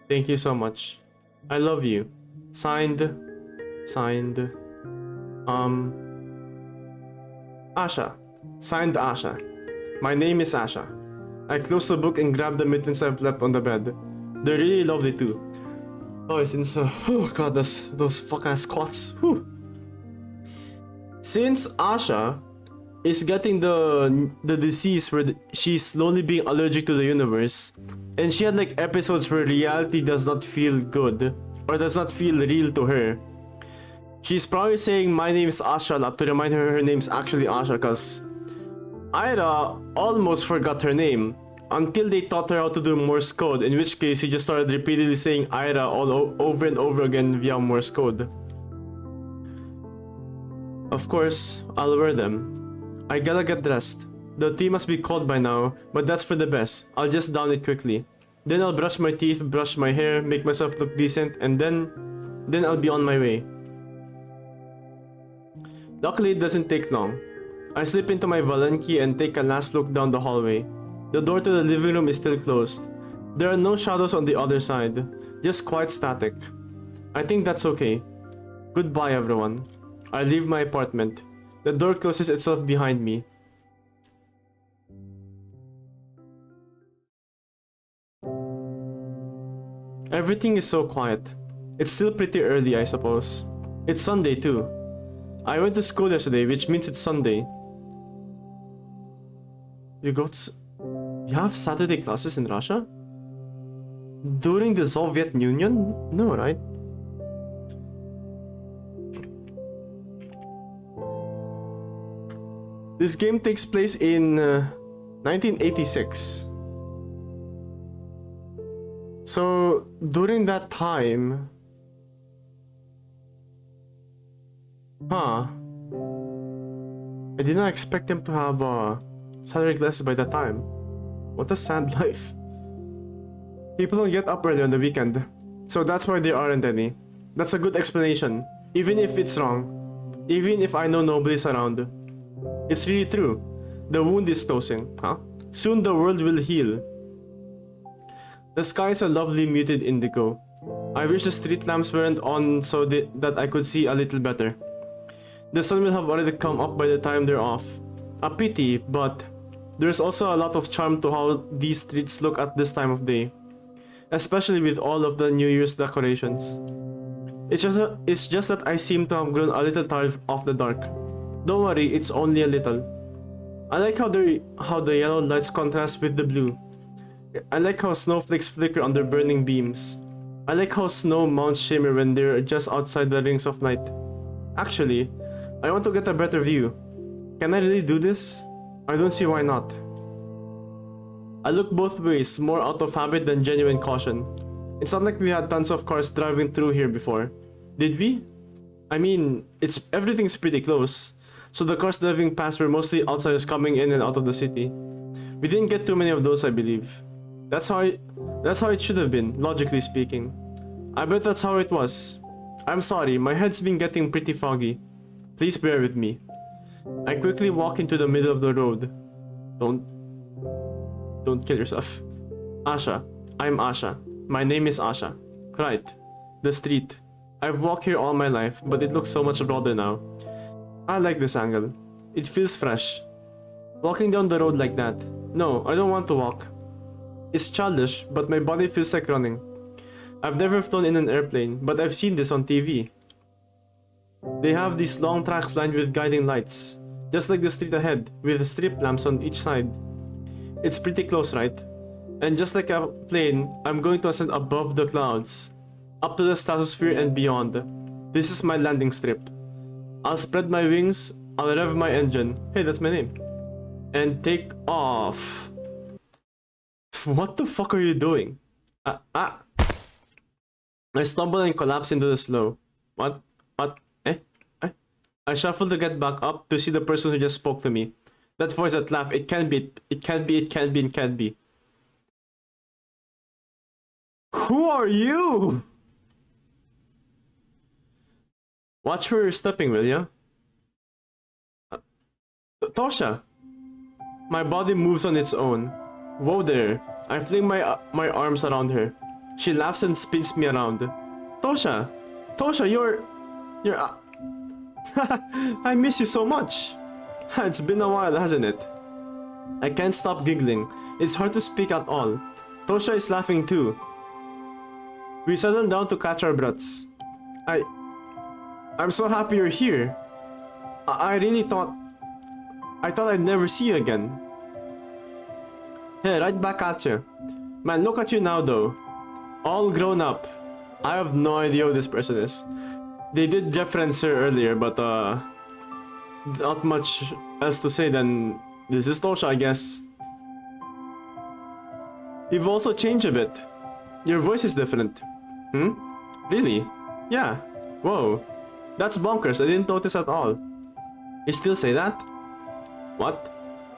Thank you so much. I love you. Signed. Asha. Signed Asha. My name is Asha. I closed the book and grabbed the mittens I've left on the bed. They're really lovely too. Oh, since oh god, those fuck ass squats. Whew. Since Asha is getting the disease where she's slowly being allergic to the universe, and she had like episodes where reality does not feel good or does not feel real to her. She's probably saying my name is Asha to remind her name's actually Asha, because Ira almost forgot her name until they taught her how to do Morse code, in which case she just started repeatedly saying Ira over and over again via Morse code. Of course, I'll wear them. I gotta get dressed. The tea must be cold by now, but that's for the best. I'll just down it quickly. Then I'll brush my teeth, brush my hair, make myself look decent, and then I'll be on my way. Luckily, it doesn't take long. I slip into my Valenki and take a last look down the hallway. The door to the living room is still closed. There are no shadows on the other side, just quiet static. I think that's okay. Goodbye, everyone. I leave my apartment. The door closes itself behind me. Everything is so quiet. It's still pretty early, I suppose. It's Sunday too. I went to school yesterday, which means it's Sunday. You have Saturday classes in Russia? During the Soviet Union? No, right? This game takes place in 1986. So, during that time... Huh. I did not expect them to have Saturday classes by that time. What a sad life. People don't get up early on the weekend, so that's why there aren't any. That's a good explanation, even if it's wrong. Even if I know nobody's around. It's really true. The wound is closing, huh? Soon the world will heal. The skies are lovely muted indigo. I wish the street lamps weren't on so that I could see a little better. The sun will have already come up by the time they're off. A pity, but there's also a lot of charm to how these streets look at this time of day. Especially with all of the New Year's decorations. It's just that I seem to have grown a little tired of the dark. Don't worry, it's only a little. I like how the yellow lights contrast with the blue. I like how snowflakes flicker under burning beams. I like how snow mounts shimmer when they're just outside the rings of light. Actually, I want to get a better view. Can I really do this? I don't see why not. I look both ways, more out of habit than genuine caution. It's not like we had tons of cars driving through here before. Did we? I mean, everything's pretty close. So the cars driving past were mostly outsiders coming in and out of the city. We didn't get too many of those, I believe. That's how it should have been, logically speaking. I bet that's how it was. I'm sorry, my head's been getting pretty foggy. Please bear with me. I quickly walk into the middle of the road. Don't kill yourself. Asha. I'm Asha. My name is Asha. Right. The street. I've walked here all my life, but it looks so much broader now. I like this angle. It feels fresh. Walking down the road like that. No, I don't want to walk. It's childish, but my body feels like running. I've never flown in an airplane, but I've seen this on TV. They have these long tracks lined with guiding lights, just like the street ahead, with strip lamps on each side. It's pretty close, right? And just like a plane, I'm going to ascend above the clouds, up to the stratosphere and beyond. This is my landing strip. I'll spread my wings, I'll rev my engine. Hey, that's my name. And take off. What the fuck are you doing? I stumble and collapse into the snow. What? I shuffle to get back up to see the person who just spoke to me. That voice that laughed, it can't be, it can't be, it can't be, it can't be. Who are you? Watch where you're stepping, will ya? Tosha! My body moves on its own. Whoa there. I fling my arms around her. She laughs and spins me around. Tosha! Tosha, you're... I miss you so much. It's been a while, hasn't it? I can't stop giggling. It's hard to speak at all. Tosha is laughing too. We settle down to catch our breaths. I'm so happy you're here. I really thought I'd never see you again. Hey, right back at you. Man, look at you now though. All grown up. I have no idea who this person is. They did reference her earlier, but not much else to say than this is Tosha, I guess. You've also changed a bit. Your voice is different. Really? Yeah. Whoa. That's bonkers. I didn't notice at all. You still say that? What?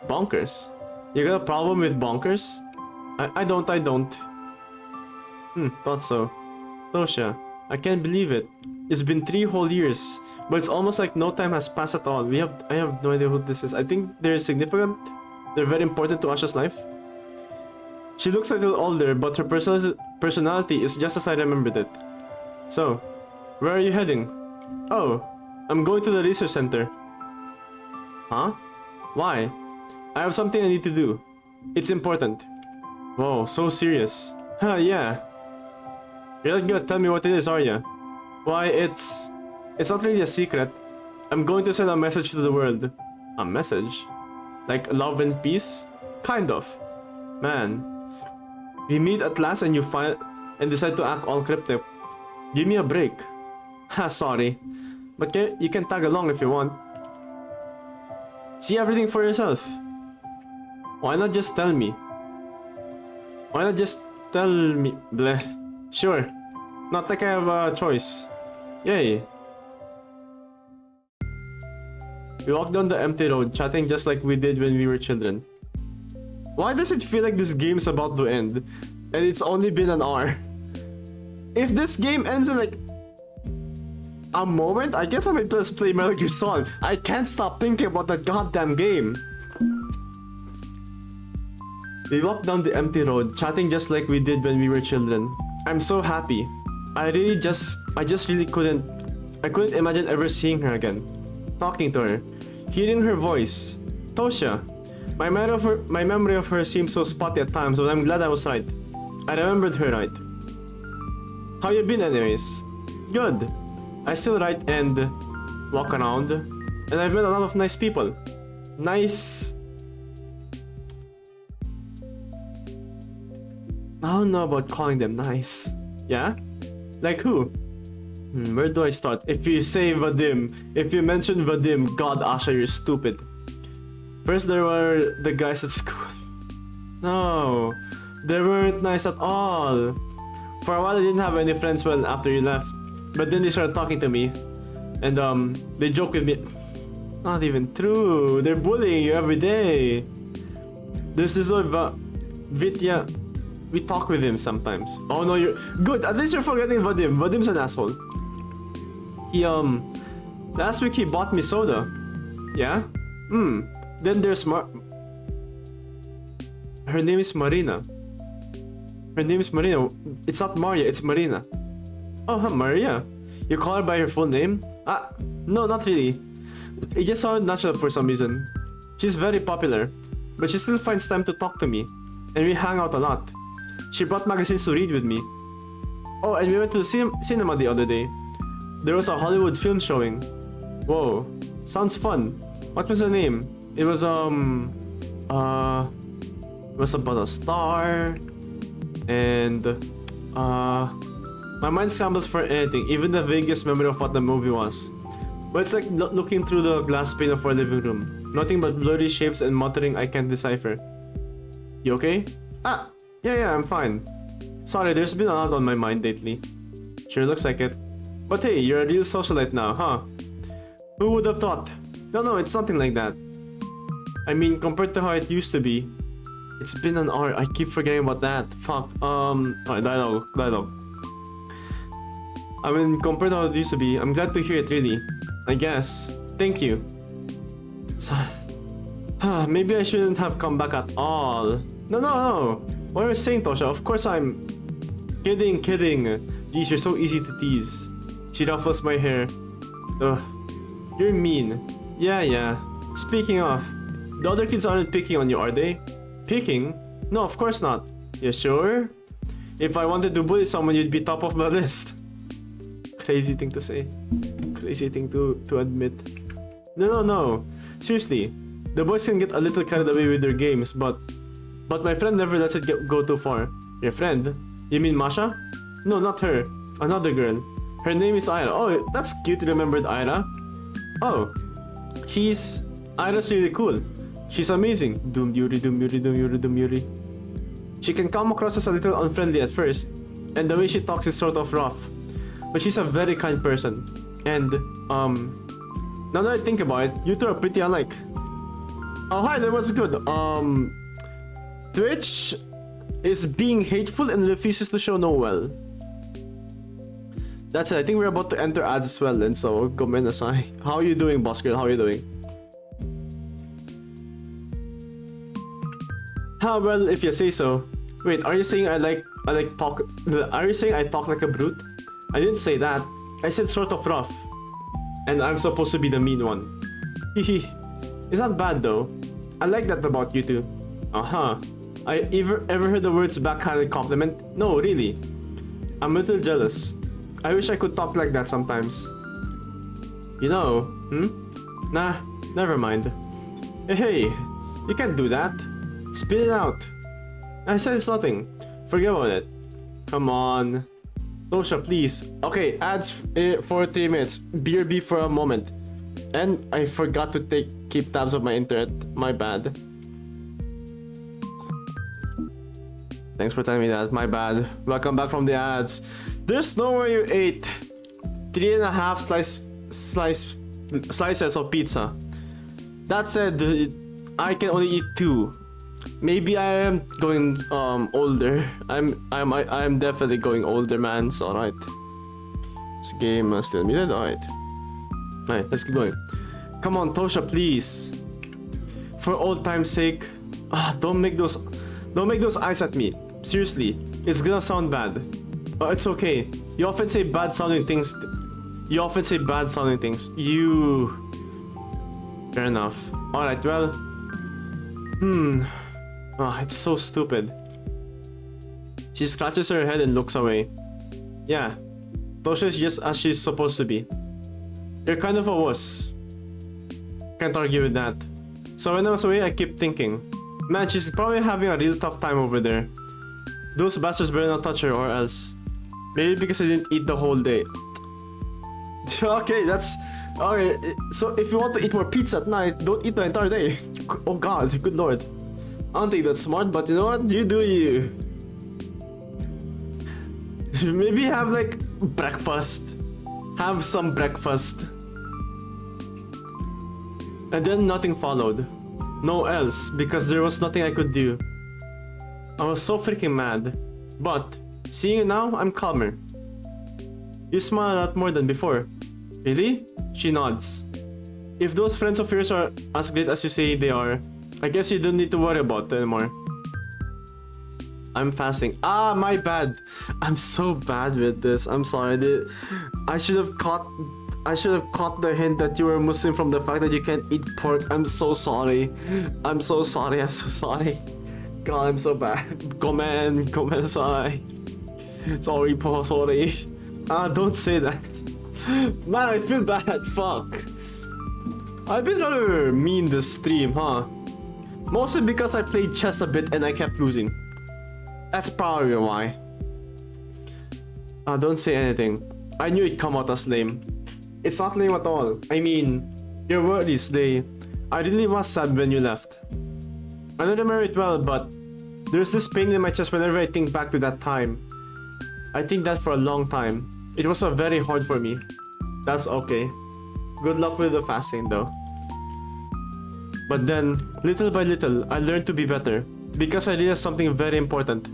Bonkers? You got a problem with bonkers? I don't. Thought so. Tosha, I can't believe it. It's been 3 whole years, but it's almost like no time has passed at all. I have no idea who this is. I think they're significant. They're very important to Asha's life. She looks a little older, but her personality is just as I remembered it. So, where are you heading? Oh, I'm going to the research center. Huh? Why? I have something I need to do. It's important. Whoa, so serious. Huh, yeah. You're not gonna tell me what it is, are ya? Why, it's not really a secret. I'm going to send a message to the world. A message? Like love and peace? Kind of. Man. We meet at last and you decide to act all cryptic. Give me a break. Ha, sorry. But you can tag along if you want. See everything for yourself. Why not just tell me? Why not just tell me? Bleh. Sure. Not like I have a choice. Yay. We walk down the empty road, chatting just like we did when we were children. Why does it feel like this game's about to end? And it's only been an hour. If this game ends in like a moment, I guess I might just play Metal Gear Solid. I can't stop thinking about that goddamn game. We walk down the empty road, chatting just like we did when we were children. I'm so happy. I couldn't imagine ever seeing her again. Talking to her. Hearing her voice. Tosha. My memory of her seems so spotty at times, but I'm glad I was right. I remembered her right. How you been anyways? Good. I still write and walk around. And I've met a lot of nice people. Nice... I don't know about calling them nice. Yeah? Like who? Where do I start? If you say Vadim, if you mention Vadim, God Asha, you're stupid. First there were the guys at school. No, they weren't nice at all. For a while I didn't have any friends well after you left. But then they started talking to me. And they joke with me. Not even true. They're bullying you every day. There's this old Vitya. We talk with him sometimes. Oh no, you're good. At least you're forgetting Vadim. Vadim's an asshole. He last week he bought me soda. Yeah? Then there's her name is Marina. Her name is Marina. It's not Maria, it's Marina. Oh, Maria. You call her by her full name? No, not really. It just sounded natural for some reason. She's very popular, but she still finds time to talk to me, and we hang out a lot. She brought magazines to read with me. Oh, and we went to the cinema the other day. There was a Hollywood film showing. Whoa, sounds fun. What was the name? It was about a star, and my mind scrambles for anything, even the vaguest memory of what the movie was. But it's like looking through the glass pane of our living room. Nothing but blurry shapes and muttering I can't decipher. You okay? Yeah, I'm fine. Sorry, there's been a lot on my mind lately. Sure looks like it. But hey, you're a real socialite now, huh? Who would have thought? No, it's something like that. I mean, compared to how it used to be. It's been an hour, I keep forgetting about that. Fuck, alright, dialogue. I mean, compared to how it used to be, I'm glad to hear it really. I guess. Thank you. Maybe I shouldn't have come back at all. No. What are you saying, Tosha? Of course I'm... Kidding. Geez, you're so easy to tease. She ruffles my hair. Ugh. You're mean. Yeah. Speaking of, the other kids aren't picking on you, are they? Picking? No, of course not. You sure? If I wanted to bully someone, you'd be top of my list. Crazy thing to say. Crazy thing to admit. No. Seriously, the boys can get a little carried away with their games, but my friend never lets it go too far. Your friend? You mean Masha? No, not her. Another girl. Her name is Ira. Oh, that's cute. You remembered Ira? Oh, Ira's really cool. She's amazing. Doom Yuri. She can come across as a little unfriendly at first, and the way she talks is sort of rough. But she's a very kind person. And, now that I think about it, you two are pretty alike. Oh, hi, that was good. Twitch is being hateful and refuses to show no well. That's it. I think we're about to enter ads as well, and so gomenasai. How are you doing, boss girl? How are you doing? Well, if you say so. Wait, are you saying are you saying I talk like a brute? I didn't say that. I said sort of rough. And I'm supposed to be the mean one. Hehe. It's not bad though. I like that about you two. I ever heard the words backhanded compliment? No, really. I'm a little jealous. I wish I could talk like that sometimes. You know, Nah, never mind. Hey, you can't do that. Spit it out. I said it's nothing. Forget about it. Come on. Tosha, please. Okay, ads for 3 minutes. BRB for a moment. And I forgot to keep tabs of my internet. My bad. Thanks for telling me that. My bad. Welcome back from the ads. There's no way you ate 3.5 slices of pizza. That said, I can only eat 2. Maybe I am going older. I'm definitely going older, man. So alright. This game is still muted. Alright. Alright, let's keep going. Come on, Tosha, please. For old time's sake. Don't make those eyes at me. Seriously, it's gonna sound bad. It's okay. You often say bad sounding things. Fair enough. Alright, well. It's so stupid. She scratches her head and looks away. Yeah, Tosha is just as she's supposed to be. You're kind of a wuss. Can't argue with that. So when I was away, I kept thinking, man, she's probably having a real tough time over there. Those bastards better not touch her or else. Maybe because I didn't eat the whole day. Okay, that's... Okay, so if you want to eat more pizza at night, don't eat the entire day. Oh god, good lord. I don't think that's smart, but you know what? You do you. Maybe have like breakfast. Have some breakfast. And then nothing followed. No else, because there was nothing I could do. I was so freaking mad. But, seeing you now, I'm calmer. You smile a lot more than before. Really? She nods. If those friends of yours are as great as you say they are, I guess you don't need to worry about it anymore. I'm fasting. Ah, my bad. I'm so bad with this. I'm sorry. I should have caught the hint that you were Muslim from the fact that you can't eat pork. I'm so sorry. I'm so sorry. I'm so sorry. God, I'm so bad. Gomen, sorry. Sorry, po, sorry. Ah, don't say that. Man, I feel bad. Fuck. I've been rather mean this stream, huh? Mostly because I played chess a bit and I kept losing. That's probably why. Don't say anything. I knew it'd come out as lame. It's not lame at all. I mean, your worries, I really was sad when you left. I don't remember it well, but there's this pain in my chest whenever I think back to that time. I think that for a long time. It was very hard for me. That's okay. Good luck with the fasting though. But then, little by little, I learned to be better. Because I realized something very important.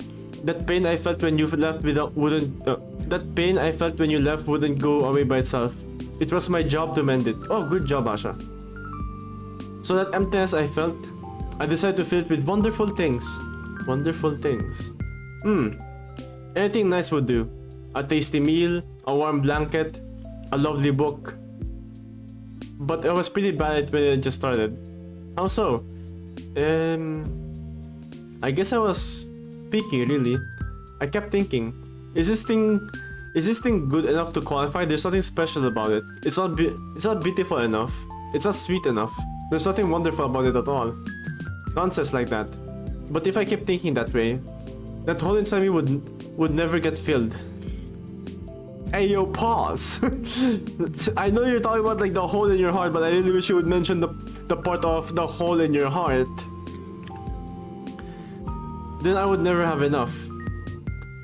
That pain I felt when you left that pain I felt when you left wouldn't go away by itself. It was my job to mend it. Oh, good job, Asha. So that emptiness I felt, I decided to fill it with wonderful things. Wonderful things. Anything nice would do. A tasty meal, a warm blanket, a lovely book. But I was pretty bad at it when it just started. How so? I guess I was picky, really. I kept thinking, is this thing good enough to qualify? There's nothing special about it. It's not beautiful enough. It's not sweet enough. There's nothing wonderful about it at all. Nonsense like that. But if I kept thinking that way, that hole inside me would never get filled. Hey yo, pause. I know you're talking about like the hole in your heart, but I really wish you would mention the part of the hole in your heart. Then I would never have enough.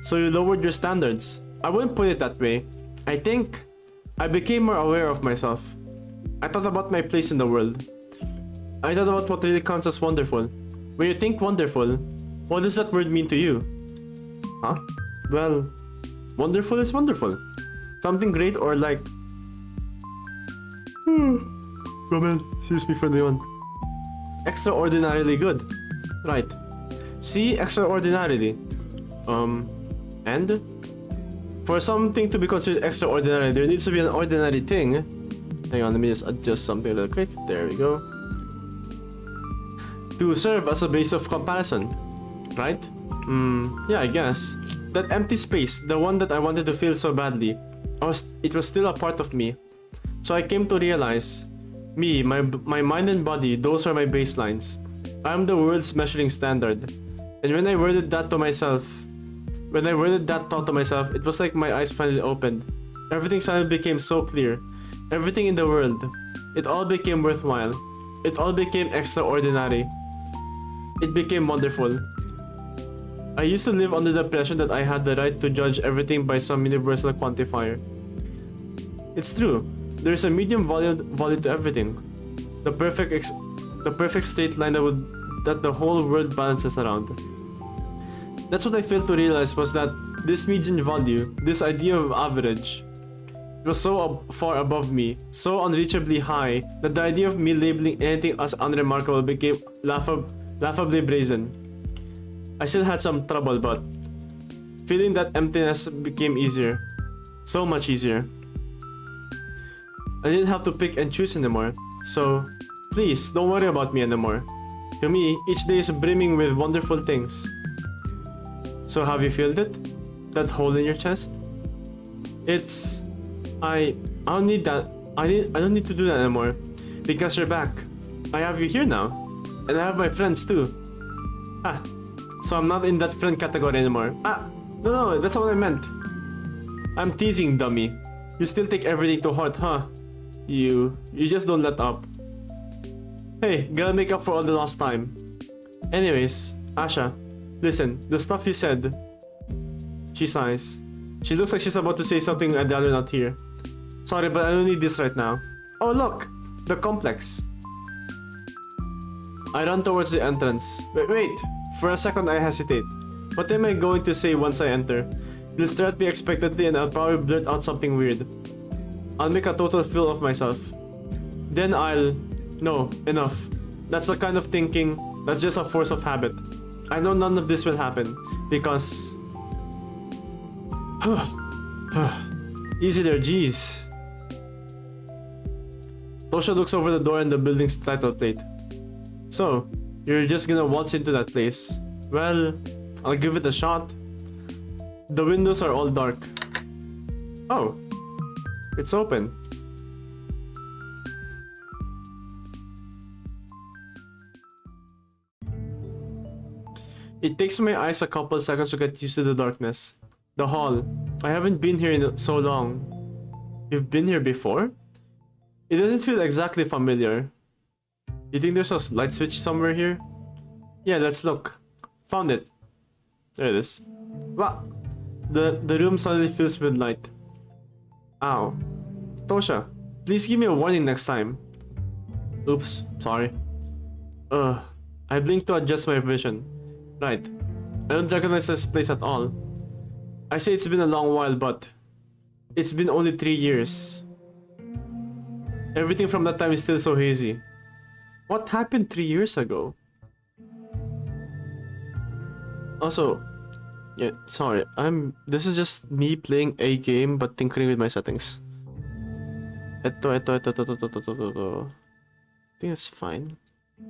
So you lowered your standards. I wouldn't put it that way. I think I became more aware of myself. I thought about my place in the world. I thought about what really counts as wonderful. When you think wonderful, what does that word mean to you? Huh? Well, wonderful is wonderful. Something great or like... Robin, excuse me for the one. Extraordinarily good. Right. See, extraordinarily. And? For something to be considered extraordinary, there needs to be an ordinary thing. Hang on, let me just adjust something real quick. There we go. To serve as a base of comparison. Right? Yeah, I guess. That empty space, the one that I wanted to feel so badly, it was still a part of me. So I came to realize, me, my mind and body, those are my baselines. I am the world's measuring standard. And when I worded that thought to myself, it was like my eyes finally opened. Everything suddenly became so clear. Everything in the world. It all became worthwhile. It all became extraordinary. It became wonderful. I used to live under the impression that I had the right to judge everything by some universal quantifier. It's true. There is a medium value to everything. The perfect straight line that the whole world balances around. That's what I failed to realize, was that this median value, this idea of average, was so far above me, so unreachably high, that the idea of me labeling anything as unremarkable became laughably brazen. I still had some trouble, but feeling that emptiness became easier. So much easier. I didn't have to pick and choose anymore. So, please, don't worry about me anymore. To me, each day is brimming with wonderful things. So have you felt it? That hole in your chest? I don't need that. I don't need to do that anymore. Because you're back. I have you here now. And I have my friends too. So I'm not in that friend category anymore. No, that's not what I meant. I'm teasing, dummy. You still take everything to heart, huh? You just don't let up. Hey, gotta make up for all the lost time. Anyways, Asha, listen, the stuff you said. She sighs. She looks like she's about to say something I'd rather not hear. Sorry, but I don't need this right now. Oh look! The complex. I run towards the entrance. Wait! For a second I hesitate. What am I going to say once I enter? They'll stare at me expectantly and I'll probably blurt out something weird. I'll make a total fool of myself. Then no, enough. That's the kind of thinking that's just a force of habit. I know none of this will happen. Because... Easy there, jeez. Tosha looks over the door and the building's title plate. So, you're just gonna waltz into that place? Well, I'll give it a shot. The windows are all dark. Oh, it's open. It takes my eyes a couple seconds to get used to the darkness. The hall. I haven't been here in so long. You've been here before? It doesn't feel exactly familiar. You think there's a light switch somewhere here? Yeah, let's look. Found it. There it is. Wow. The room suddenly fills with light. Ow. Tosha, please give me a warning next time. Oops, sorry. I blinked to adjust my vision. Right. I don't recognize this place at all. I say it's been a long while, but it's been only 3 years. Everything from that time is still so hazy. What happened 3 years ago? Also, yeah, sorry, this is just me playing a game but tinkering with my settings. I think it's fine.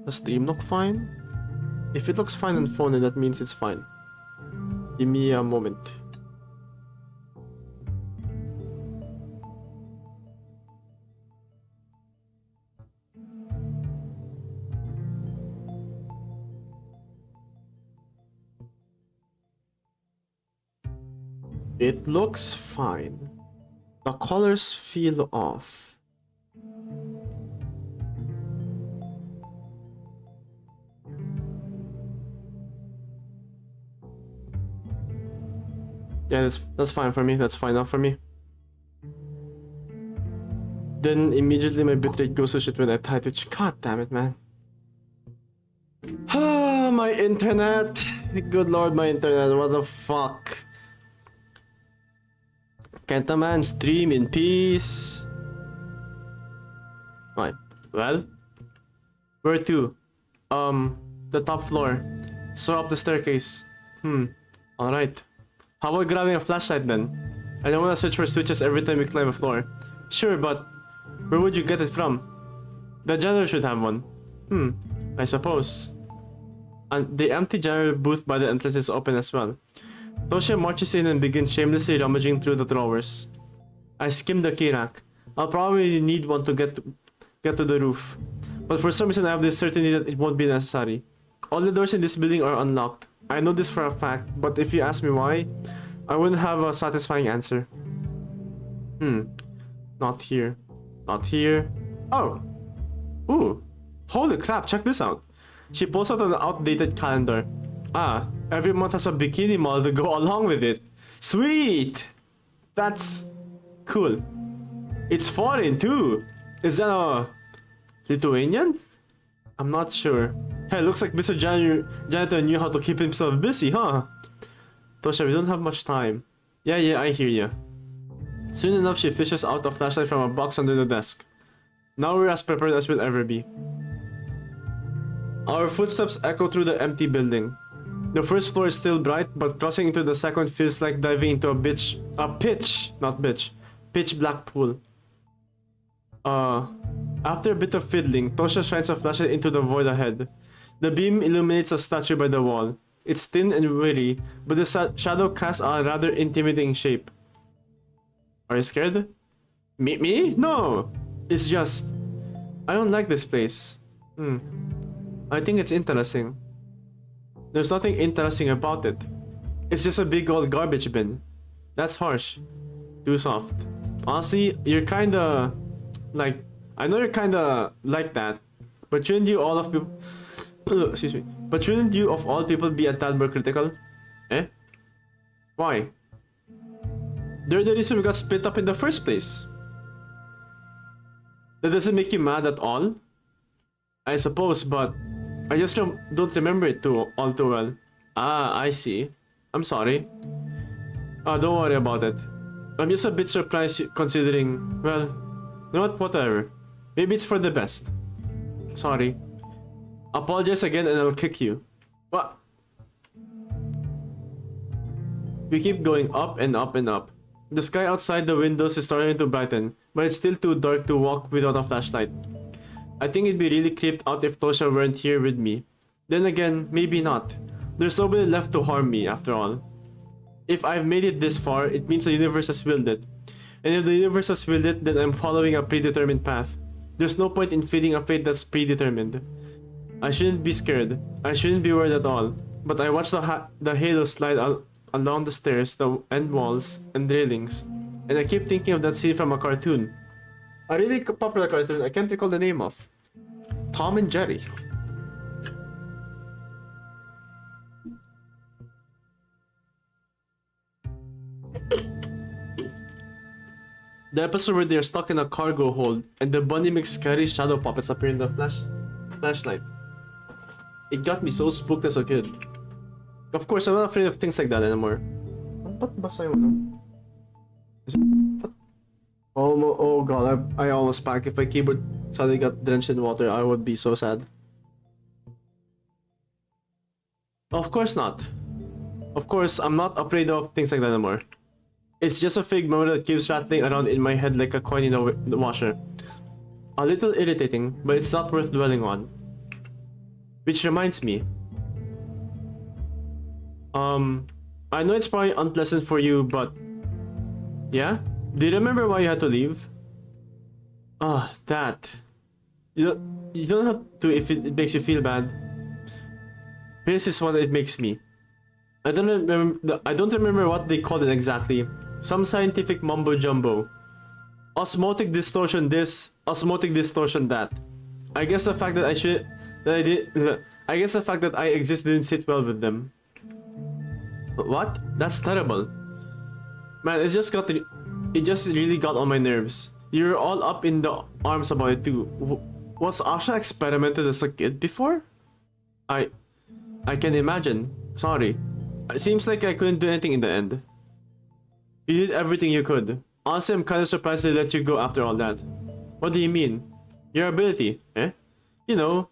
Does stream look fine? If it looks fine on phone, then that means it's fine. Give me a moment. It looks fine. The colors feel off. Yeah, that's fine for me. That's fine enough for me. Then immediately my bitrate goes to shit when I type it. God damn it, man. Ah, my internet. Good lord, my internet. What the fuck? Can't a man stream in peace? Right. Well, where to? The top floor. So up the staircase. Alright. How about grabbing a flashlight then? I don't want to search for switches every time we climb a floor. Sure, but where would you get it from? The janitor should have one. I suppose. And the empty janitor booth by the entrance is open as well. Tosha marches in and begins shamelessly rummaging through the drawers. I skim the key rack. I'll probably need one to get to the roof. But for some reason I have this certainty that it won't be necessary. All the doors in this building are unlocked. I know this for a fact, but if you ask me why, I wouldn't have a satisfying answer. Not here. Not here. Oh! Ooh! Holy crap, check this out. She pulls out an outdated calendar. Ah, every month has a bikini model to go along with it. Sweet! That's cool. It's foreign too. Is that a Lithuanian? I'm not sure. Hey, looks like Mr. Janitor knew how to keep himself busy, huh? Tosha, we don't have much time. Yeah, I hear ya. Soon enough, she fishes out a flashlight from a box under the desk. Now we're as prepared as we'll ever be. Our footsteps echo through the empty building. The first floor is still bright, but crossing into the second feels like diving into pitch black pool. After a bit of fiddling, Tosha shines a flashlight into the void ahead. The beam illuminates a statue by the wall. It's thin and weary, but the shadow casts a rather intimidating shape. Are you scared? Me? No! It's just... I don't like this place. I think it's interesting. There's nothing interesting about it. It's just a big old garbage bin. That's harsh. Too soft. Honestly, you're kinda... like... I know you're kinda like that, but shouldn't you all of people... excuse me. But shouldn't you of all people be a tad more critical? Eh? Why? They're the reason we got split up in the first place. That doesn't make you mad at all? I suppose, but... I just don't remember it all too well. Ah, I see. I'm sorry. Oh, don't worry about it. I'm just a bit surprised considering... well... you know what? Whatever. Maybe it's for the best. Sorry. Apologize again and I'll kick you. What? We keep going up and up and up. The sky outside the windows is starting to brighten, but it's still too dark to walk without a flashlight. I think it'd be really creeped out if Tosha weren't here with me. Then again, maybe not. There's nobody left to harm me, after all. If I've made it this far, it means the universe has willed it. And if the universe has willed it, then I'm following a predetermined path. There's no point in feeding a fate that's predetermined. I shouldn't be scared. I shouldn't be worried at all. But I watch the halo slide along the stairs, and walls, and railings. And I keep thinking of that scene from a cartoon. A really popular cartoon I can't recall the name of. Tom and Jerry. The episode where they're stuck in a cargo hold and the bunny makes scary shadow puppets appear in the flashlight. It got me so spooked as a kid. Of course, I'm not afraid of things like that anymore. Ba't basa yung ano? Oh god, I almost panicked. If my keyboard suddenly got drenched in water, I would be so sad. Of course not. Of course, I'm not afraid of things like that anymore. It's just a fake memory that keeps rattling around in my head like a coin in the washer. A little irritating, but it's not worth dwelling on. Which reminds me. I know it's probably unpleasant for you, but... Yeah? Do you remember why you had to leave? Ah, that. You don't have to if it makes you feel bad. This is what it makes me. I don't remember what they called it exactly. Some scientific mumbo jumbo. Osmotic distortion this, osmotic distortion that. I guess the fact that I guess the fact that I exist didn't sit well with them. What? That's terrible. Man, it just really got on my nerves. You're all up in the arms about it too. Was Asha experimented as a kid before? I can imagine. Sorry. It seems like I couldn't do anything in the end. You did everything you could. Honestly, I'm kind of surprised they let you go after all that. What do you mean? Your ability, eh? You know.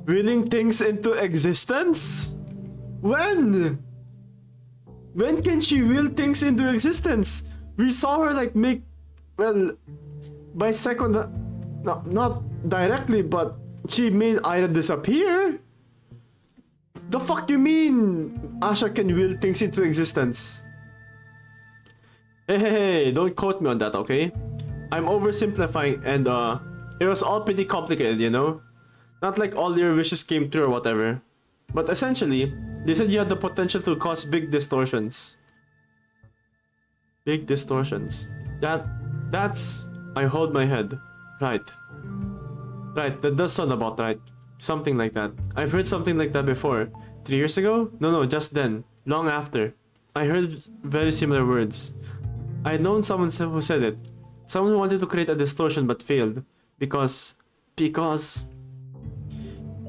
Willing things into existence? When? When can she will things into existence? We saw her like make... Well... By second... No, not directly, but... She made Ira disappear? The fuck you mean Asha can will things into existence? Hey, don't quote me on that, okay? I'm oversimplifying and it was all pretty complicated, you know? Not like all your wishes came true or whatever. But essentially, they said you had the potential to cause big distortions. Big distortions. That's... I hold my head. Right. Right, that does sound about right. Something like that. I've heard something like that before. 3 years ago? No, just then. Long after. I heard very similar words. I had known someone who said it. Someone who wanted to create a distortion but failed. Because...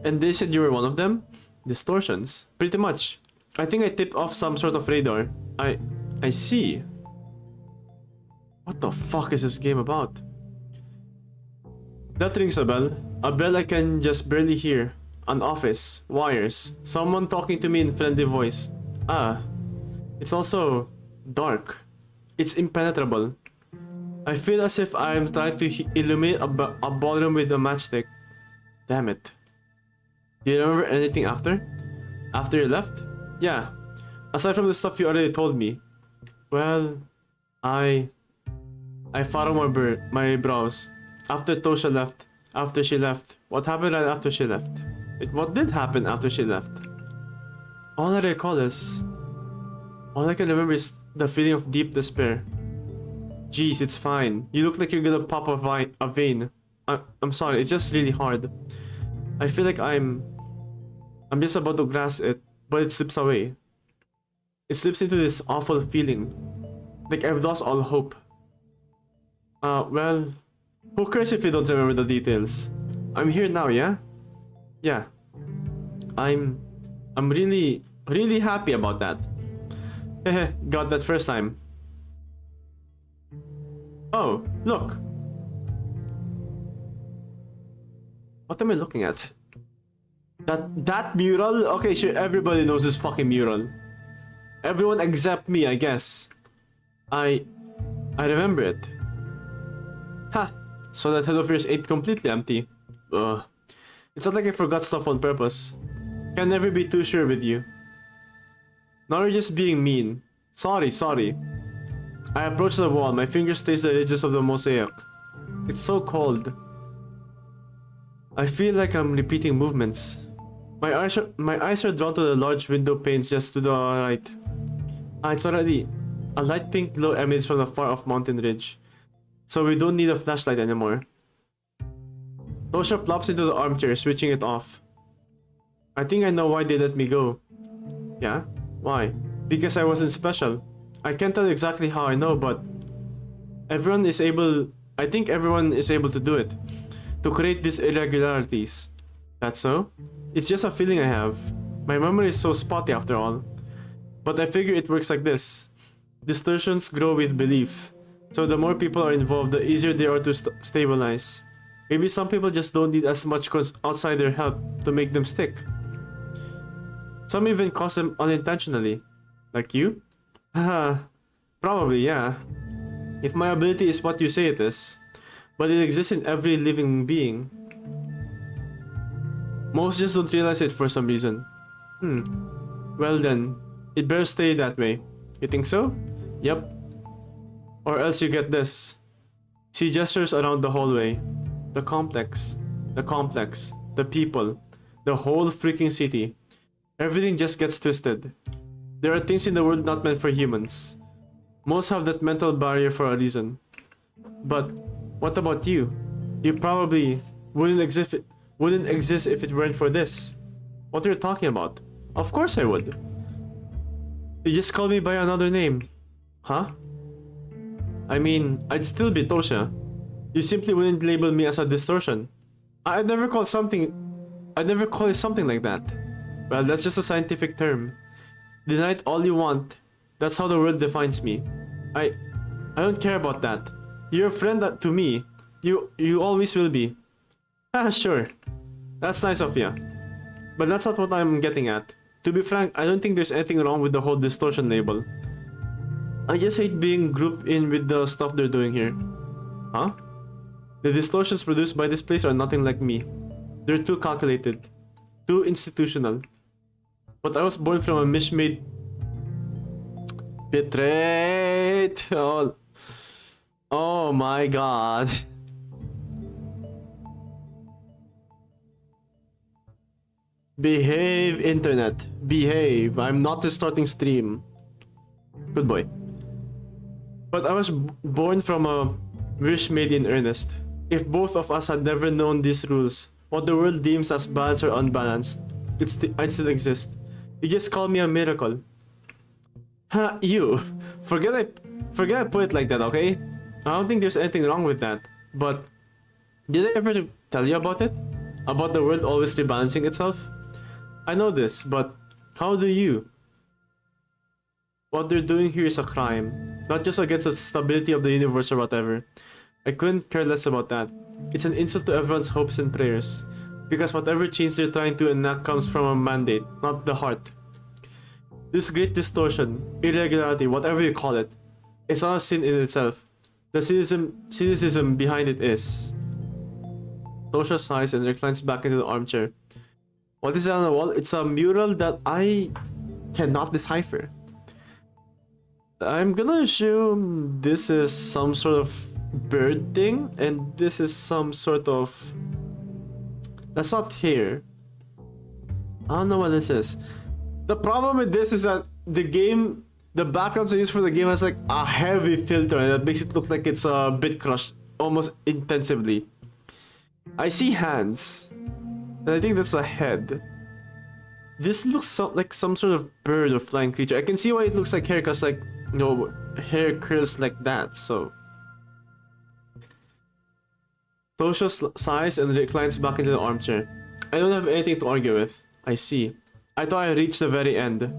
And they said you were one of them? Distortions? Pretty much. I think I tipped off some sort of radar. I see. What the fuck is this game about? That rings a bell. A bell I can just barely hear. An office. Wires. Someone talking to me in friendly voice. Ah. It's also... dark. It's impenetrable. I feel as if I'm trying to illuminate a ballroom with a matchstick. Damn it. Do you remember anything after? After you left? Yeah. Aside from the stuff you already told me. Well... I furrowed my brows. After Tosha left. After she left. What happened right after she left? What did happen after she left? All I recall is... All I can remember is the feeling of deep despair. Jeez, it's fine. You look like you're gonna pop a vein. I'm sorry, it's just really hard. I feel like I'm just about to grasp it, but it slips away. It slips into this awful feeling. Like I've lost all hope. Well... Who cares if you don't remember the details? I'm here now, yeah? Yeah. I'm really, really happy about that. Hehe, got that first time. Oh, look. What am I looking at? That mural? Okay, sure, everybody knows this fucking mural. Everyone except me, I guess. I remember it. Ha! So that head of yours ain't completely empty. Ugh. It's not like I forgot stuff on purpose. Can never be too sure with you. Now you're just being mean. Sorry. I approach the wall, my fingers taste the edges of the mosaic. It's so cold. I feel like I'm repeating movements. My eyes are drawn to the large window panes just to the right. It's already... A light pink glow emanates from the far-off mountain ridge. So we don't need a flashlight anymore. Tosha plops into the armchair, switching it off. I think I know why they let me go. Yeah? Why? Because I wasn't special. I can't tell you exactly how I know, but... I think everyone is able to do it. To create these irregularities. That's so? It's just a feeling I have. My memory is so spotty after all. But I figure it works like this. Distortions grow with belief. So the more people are involved, the easier they are to stabilize. Maybe some people just don't need as much outsider help to make them stick. Some even cause them unintentionally. Like you? Haha. Probably, yeah. If my ability is what you say it is. But it exists in every living being. Most just don't realize it for some reason. Well then, it better stay that way. You think so? Yep. Or else you get this. She gestures around the hallway. The complex, the people, the whole freaking city. Everything just gets twisted. There are things in the world not meant for humans. Most have that mental barrier for a reason. But what about you? You probably wouldn't exist if it weren't for this. What are you talking about? Of course I would. You just called me by another name. Huh? I mean, I'd still be Tosha. You simply wouldn't label me as a distortion. I'd never call you something like that. Well, that's just a scientific term. Deny it all you want. That's how the world defines me. I don't care about that. You're a friend to me. You always will be. Sure. That's nice of you. But that's not what I'm getting at. To be frank, I don't think there's anything wrong with the whole distortion label. I just hate being grouped in with the stuff they're doing here. Huh? The distortions produced by this place are nothing like me. They're too calculated. Too institutional. But I was born from a mishmade... Betrayed! Oh my god. Behave, internet. Behave. I'm not restarting stream. Good boy. But I was born from a wish made in earnest. If both of us had never known these rules, what the world deems as balanced or unbalanced, I'd still exist. You just call me a miracle. Ha, you. Forget I put it like that, okay? I don't think there's anything wrong with that. But did I ever tell you about it? About the world always rebalancing itself? I know this, but how do you? What they're doing here is a crime. Not just against the stability of the universe or whatever. I couldn't care less about that. It's an insult to everyone's hopes and prayers. Because whatever change they're trying to enact comes from a mandate, not the heart. This great distortion, irregularity, whatever you call it, it's not a sin in itself. The cynicism behind it is. Tosha sighs and reclines back into the armchair. What is that on the wall? It's a mural that I cannot decipher. I'm gonna assume this is some sort of bird thing, and this is some sort of... That's not here. I don't know what this is. The problem with this is that the backgrounds I use for the game has like a heavy filter and that makes it look like it's a bit crushed almost intensively. I see hands, and I think that's a head. This looks like some sort of bird or flying creature. I can see why it looks like hair, because like, you know, hair curls like that, so... Tosha sighs and reclines back into the armchair. I don't have anything to argue with. I see. I thought I reached the very end.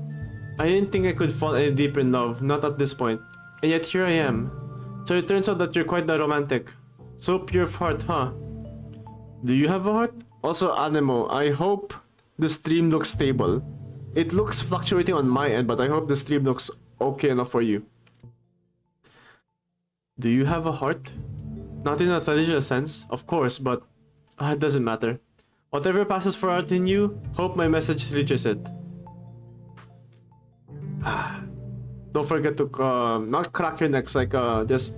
I didn't think I could fall any deeper in love, not at this point. And yet here I am. So it turns out that you're quite the romantic. So pure of heart, huh? Do you have a heart? Also, Anemo, I hope the stream looks stable. It looks fluctuating on my end, but I hope the stream looks okay enough for you. Do you have a heart? Not in a traditional sense, of course, but it doesn't matter. Whatever passes for art in you, hope my message reaches it. Don't forget to not crack your necks, like just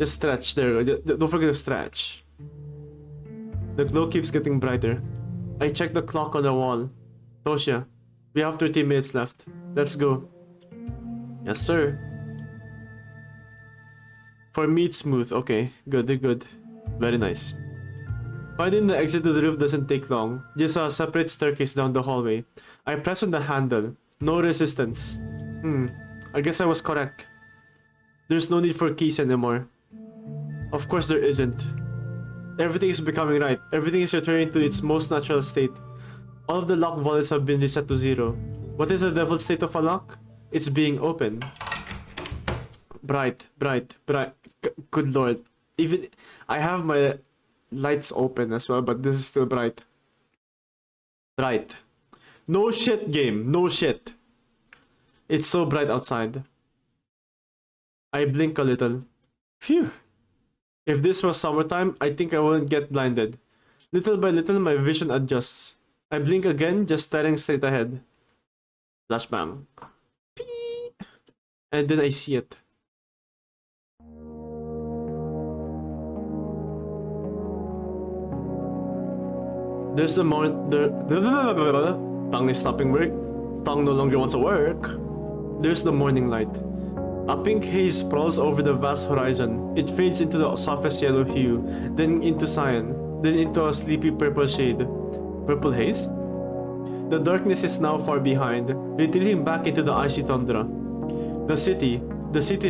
stretch there. Don't forget to stretch. The glow keeps getting brighter. I checked the clock on the wall. Tosha, we have 30 minutes left. Let's go. Yes, sir. For me, it's smooth. Okay, good, good. Very nice. Finding the exit to the roof doesn't take long. Just a separate staircase down the hallway. I press on the handle. No resistance. I guess I was correct. There's no need for keys anymore. Of course there isn't. Everything is becoming right. Everything is returning to its most natural state. All of the lock vaults have been reset to 0. What is the default state of a lock? It's being open. Bright. Good lord. Even I have my lights open as well, but this is still bright. Bright. No shit, game. No shit. It's so bright outside. I blink a little. Phew. If this was summertime, I think I wouldn't get blinded. Little by little, my vision adjusts. I blink again, just staring straight ahead. Flashbang. Pee. And then I see it. There's the tongue is stopping work. Tongue no longer wants to work. There's the morning light. A pink haze sprawls over the vast horizon. It fades into the softest yellow hue, then into cyan, then into a sleepy purple shade. Purple haze? The darkness is now far behind, retreating back into the icy tundra. The city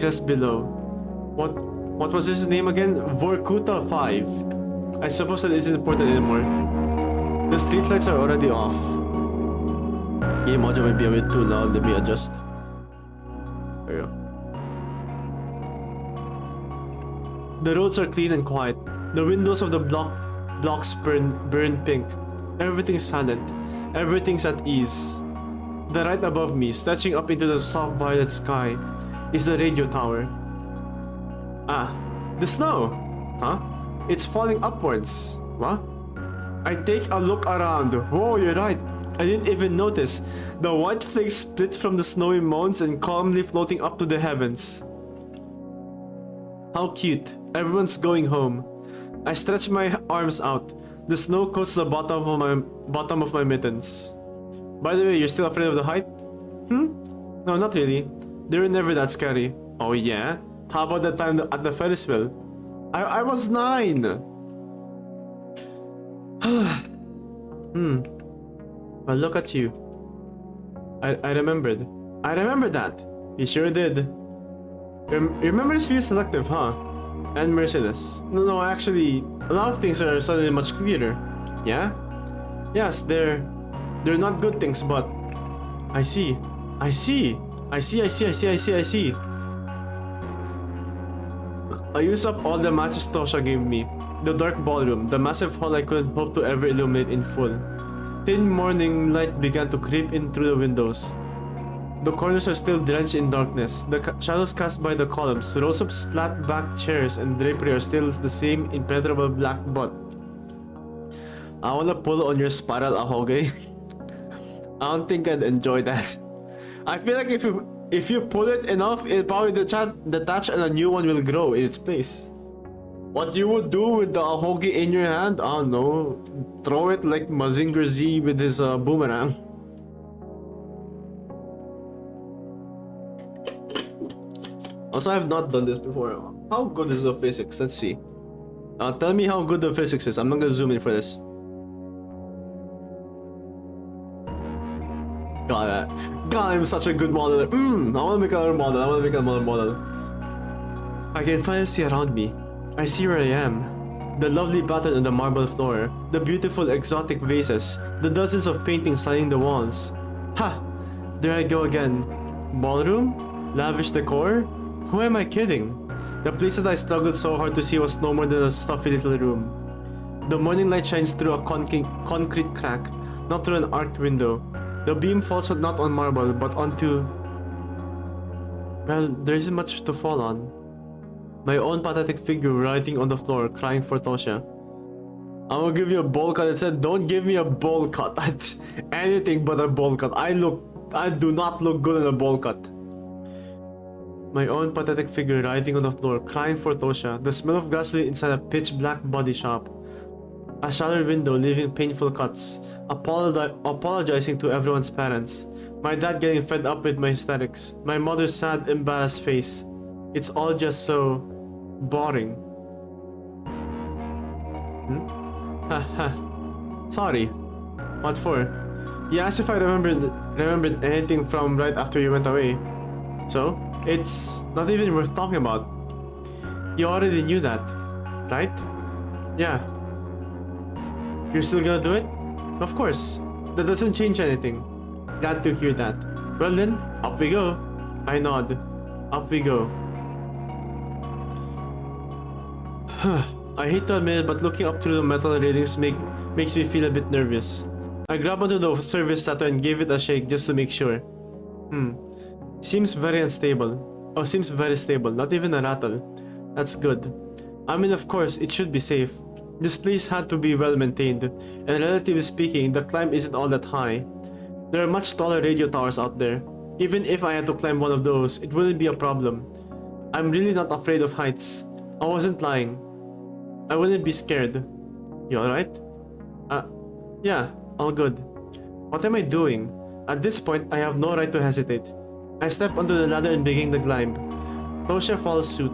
rests below. What was his name again? Vorkuta 5. I suppose that isn't important anymore. The streetlights are already off. Game audio might be a bit too loud. Let me adjust. There you go. The roads are clean and quiet. The windows of the blocks burn pink. Everything's silent. Everything's at ease. The right above me, stretching up into the soft violet sky, is the radio tower. Ah, the snow! Huh? It's falling upwards. What? I take a look around. Whoa, you're right. I didn't even notice. The white flakes split from the snowy mounds and calmly floating up to the heavens. How cute. Everyone's going home. I stretch my arms out. The snow coats the bottom of my mittens. By the way, you're still afraid of the height? No, not really. They were never that scary. Oh yeah? How about that time at the Ferris wheel? I was 9! Well, look at you. I remembered. I remember that. You sure did. Your memory is really selective, huh? And merciless. No, actually, a lot of things are suddenly much clearer. Yeah? Yes, they're not good things, but I see. I see. I use up all the matches Tosha gave me. The dark ballroom, the massive hall I couldn't hope to ever illuminate in full. Thin morning light began to creep in through the windows. The corners are still drenched in darkness. The shadows cast by the columns, rows of splat-back chairs and drapery are still the same impenetrable black butt. I wanna pull on your spiral ahoge. I don't think I'd enjoy that. I feel like if you pull it enough, it'll probably detach and a new one will grow in its place. What you would do with the ahoge in your hand? I don't know. Throw it like Mazinger Z with his boomerang. Also, I have not done this before. How good is the physics? Let's see. Tell me how good the physics is. I'm not gonna zoom in for this. God, I'm such a good modeler. I wanna make another model. I can finally see around me. I see where I am. The lovely pattern on the marble floor, the beautiful exotic vases, the dozens of paintings lining the walls. Ha! There I go again. Ballroom? Lavish decor? Who am I kidding? The place that I struggled so hard to see was no more than a stuffy little room. The morning light shines through a concrete crack. not through an arched window. The beam falls not on marble, but onto... Well, there isn't much to fall on. My own pathetic figure writhing on the floor, crying for Tosha. I'm gonna give you a bowl cut. It said, don't give me a bowl cut. Anything but a bowl cut. I do not look good in a bowl cut. My own pathetic figure writhing on the floor, crying for Tosha. The smell of gasoline inside a pitch black body shop. A shattered window leaving painful cuts. Apologizing to everyone's parents. My dad getting fed up with my hysterics. My mother's sad, embarrassed face. It's all just so... boring. Haha. Sorry. What for? He asked if I remembered anything from right after you went away. So, it's not even worth talking about. You already knew that, right? Yeah. You're still gonna do it? Of course. That doesn't change anything. Glad to hear that. Well then, up we go. I nod. Up we go. I hate to admit it, but looking up through the metal railings makes me feel a bit nervous. I grabbed onto the service statue and gave it a shake just to make sure. Seems very unstable. Oh, seems very stable. Not even a rattle. That's good. I mean, of course, it should be safe. This place had to be well maintained, and relatively speaking, the climb isn't all that high. There are much taller radio towers out there. Even if I had to climb one of those, it wouldn't be a problem. I'm really not afraid of heights. I wasn't lying. I wouldn't be scared. You alright? Yeah, all good. What am I doing? At this point, I have no right to hesitate. I step onto the ladder and begin the climb. Tosha follows suit.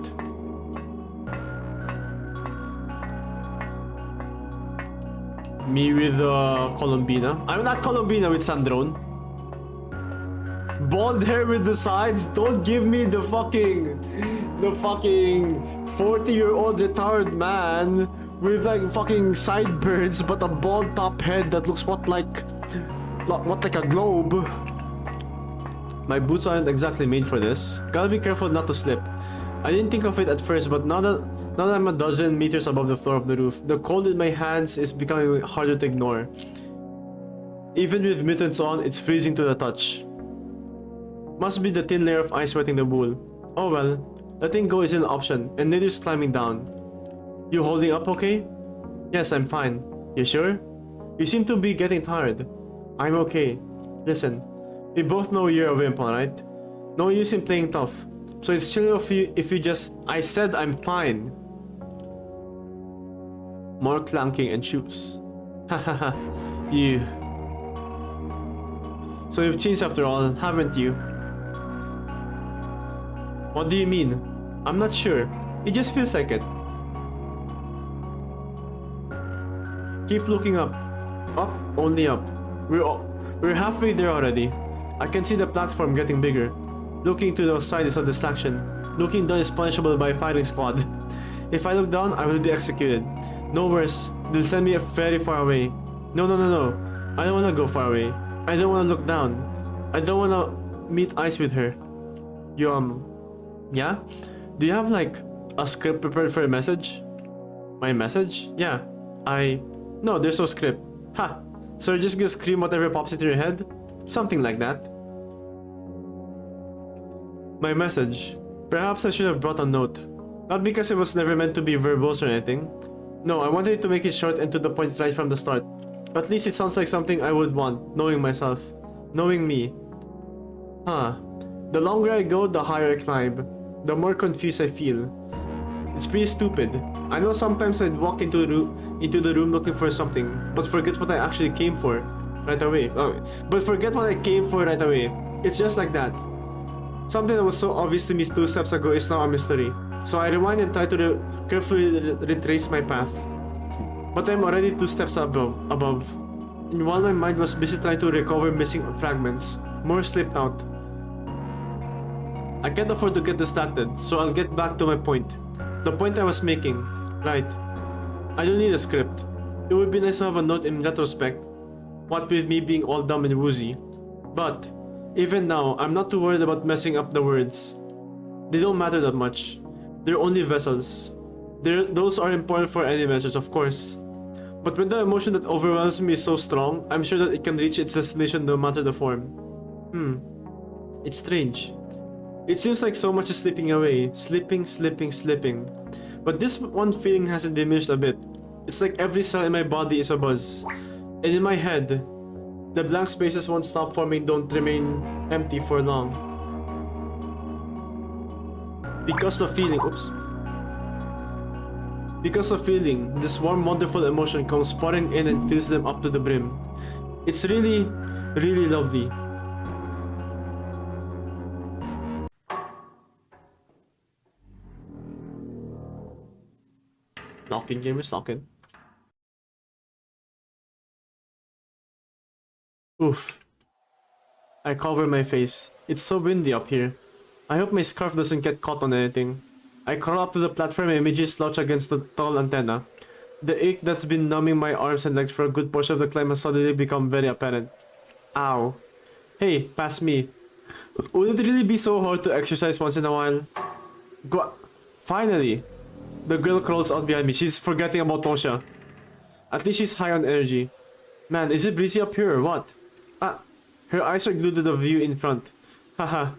Me with Colombina. I'm not Colombina with Sandrone. Bald hair with the sides. Don't give me the fucking 40-year-old retired man with like fucking sideburns but a bald top head that looks like a globe. My boots aren't exactly made for this. Gotta be careful not to slip. I didn't think of it at first, but now that I'm a dozen meters above the floor of the roof, the cold in my hands is becoming harder to ignore. Even with mittens on, it's freezing to the touch. Must be the thin layer of ice wetting the wool. Oh well, letting go isn't an option, and neither is climbing down. You holding up okay? Yes, I'm fine. You sure? You seem to be getting tired. I'm okay. Listen, we both know you're a wimp, alright? No use in playing tough. So it's chill if you just... I said I'm fine. More clanking and shoes. Hahaha. You... So you've changed after all, haven't you? What do you mean? I'm not sure. It just feels like it. Keep looking up. Up, only up. We're halfway there already. I can see the platform getting bigger. Looking to the side is a distraction. Looking down is punishable by a firing squad. If I look down, I will be executed. No worse, they'll send me very far away. No. I don't want to go far away. I don't want to look down. I don't want to meet eyes with her. Yeah? Do you have like a script prepared for a message? My message? Yeah. No, there's no script. Ha! So you're just gonna scream whatever pops into your head? Something like that. My message. Perhaps I should have brought a note. Not because it was never meant to be verbose or anything. No, I wanted to make it short and to the point right from the start. At least it sounds like something I would want, knowing myself. Knowing me. The longer I go, the higher I climb. The more confused I feel. It's pretty stupid. I know sometimes I'd walk into the room looking for something, but forget what I actually came for right away. It's just like that. Something that was so obvious to me 2 steps ago is now a mystery. So I rewind and try to carefully retrace my path. But I'm already 2 steps above. And while my mind was busy trying to recover missing fragments, more slipped out. I can't afford to get distracted, so I'll get back to my point. The point I was making. Right. I don't need a script. It would be nice to have a note in retrospect, what with me being all dumb and woozy. But, even now, I'm not too worried about messing up the words. They don't matter that much. They're only vessels. Those are important for any message, of course. But when the emotion that overwhelms me is so strong, I'm sure that it can reach its destination no matter the form. It's strange. It seems like so much is slipping away. Slipping. But this one feeling hasn't diminished a bit. It's like every cell in my body is a buzz. And in my head, the blank spaces won't stop forming, don't remain empty for long. Because the feeling, this warm, wonderful emotion comes pouring in and fills them up to the brim. It's really, really lovely. Knocking, gamers, knocking. Oof. I cover my face. It's so windy up here. I hope my scarf doesn't get caught on anything. I crawl up to the platform and immediately slouch against the tall antenna. The ache that's been numbing my arms and legs for a good portion of the climb has suddenly become very apparent. Ow. Hey, pass me. Would it really be so hard to exercise once in a while? Finally! The girl crawls out behind me. She's forgetting about Tosha. At least she's high on energy. Man, is it breezy up here or what? Her eyes are glued to the view in front. Haha.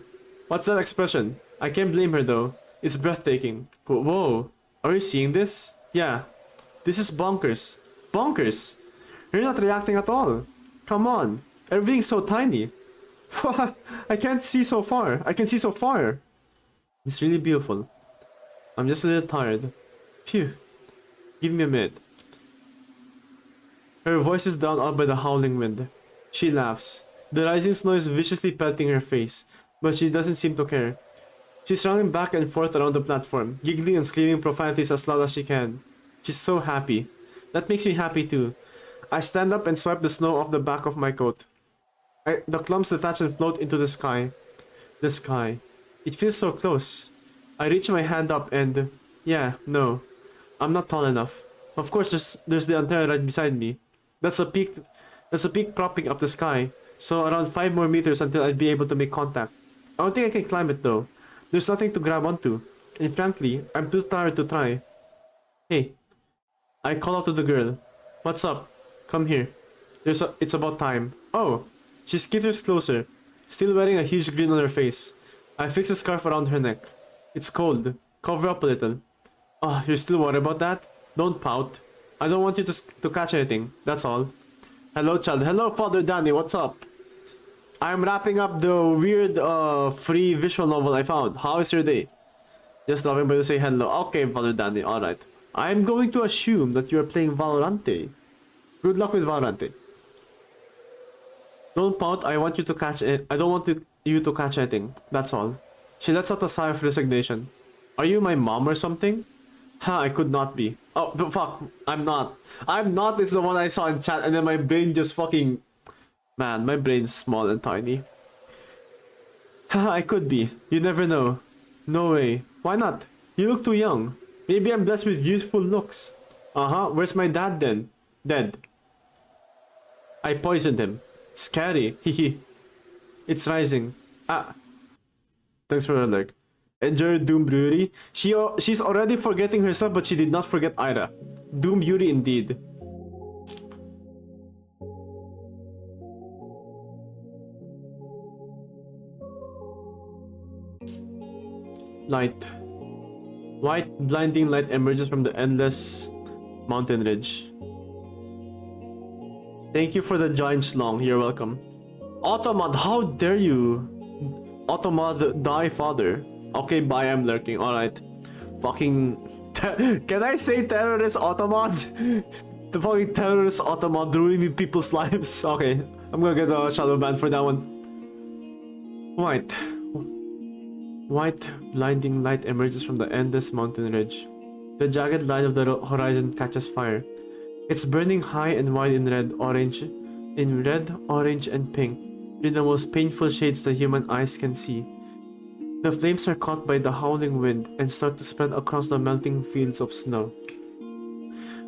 What's that expression? I can't blame her though. It's breathtaking. Whoa. Are you seeing this? Yeah. This is bonkers. Bonkers? You're not reacting at all. Come on. Everything's so tiny. I can't see so far. I can see so far. It's really beautiful. I'm just a little tired. Phew. Give me a minute. Her voice is drowned out by the howling wind. She laughs. The rising snow is viciously pelting her face, but she doesn't seem to care. She's running back and forth around the platform, giggling and screaming profanities as loud as she can. She's so happy. That makes me happy too. I stand up and swipe the snow off the back of my coat. The clumps detach and float into the sky. The sky. It feels so close. I reach my hand up and... yeah, no. I'm not tall enough. Of course, there's the antenna right beside me. That's a peak propping up the sky. So around 5 more meters until I'd be able to make contact. I don't think I can climb it though. There's nothing to grab onto. And frankly, I'm too tired to try. Hey. I call out to the girl. What's up? Come here. It's about time. Oh. She skitters closer. Still wearing a huge grin on her face. I fix a scarf around her neck. It's cold. Cover up a little. Oh, you're still worried about that? Don't pout. I don't want you to catch anything. That's all. Hello, child. Hello, Father Danny. What's up? I'm wrapping up the weird free visual novel I found. How is your day? Just dropping by to say hello. Okay, Father Danny. Alright. I'm going to assume that you're playing Valorante. Good luck with Valorante. Don't pout. I want you to catch it. I don't want you to catch anything. That's all. She lets out a sigh of resignation. Are you my mom or something? Ha, I could not be. Oh, but fuck. I'm not. I'm not is the one I saw in chat and then my brain just fucking... Man, my brain's small and tiny. Haha, I could be. You never know. No way. Why not? You look too young. Maybe I'm blessed with youthful looks. Uh-huh. Where's my dad then? Dead. I poisoned him. Scary. Hehe. It's rising. Ah. Thanks for the like. Enjoy Doom Brewery. She's already forgetting herself, but she did not forget Ira. Doom Beauty indeed. Light. White, blinding light emerges from the endless mountain ridge. Thank you for the giant schlong. You're welcome. Automod, how dare you? Automod, die father. Okay, bye, I'm lurking. Alright. Fucking... Can I say terrorist Automod? The fucking terrorist Automod ruining people's lives. Okay, I'm gonna get a shadow ban for that one. White. White, blinding light emerges from the endless mountain ridge. The jagged line of the horizon catches fire. It's burning high and wide in red, orange, and pink, in the most painful shades the human eyes can see. The flames are caught by the howling wind and start to spread across the melting fields of snow.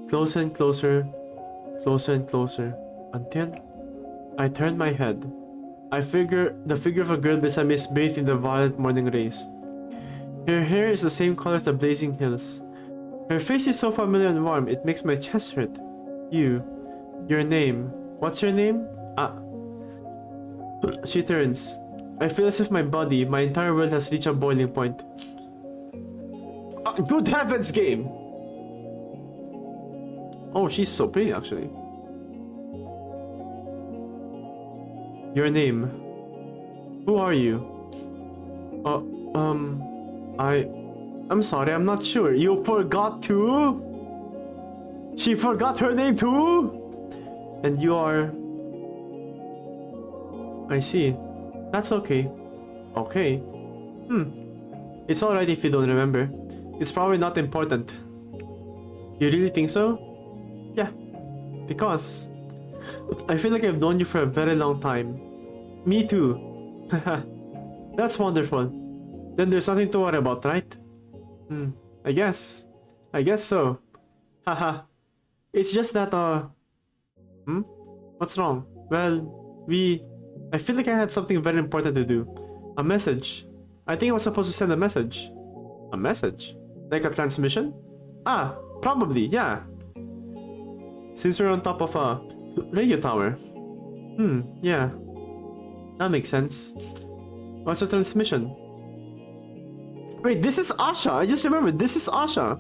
Closer and closer, until I turn my head. The figure of a girl beside me is bathed in the violet morning rays. Her hair is the same color as the blazing hills. Her face is so familiar and warm, it makes my chest hurt. You. Your name. What's your name? Ah. She turns. I feel as if my body, my entire world has reached a boiling point. Good heavens, game! Oh, she's so pretty, actually. Your name. Who are you? I'm sorry, I'm not sure. You forgot too? She forgot her name too? And you are... I see. That's okay. Okay. It's alright if you don't remember. It's probably not important. You really think so? Yeah. Because... I feel like I've known you for a very long time. Me too. That's wonderful. Then there's nothing to worry about, right? I guess. I guess so. Haha. It's just that, What's wrong? Well, I feel like I had something very important to do. A message. I think I was supposed to send a message. A message? Like a transmission? Ah, probably, yeah. Since we're on top of a radio tower. Yeah. That makes sense. What's a transmission? Wait, this is Asha. I just remembered. This is Asha.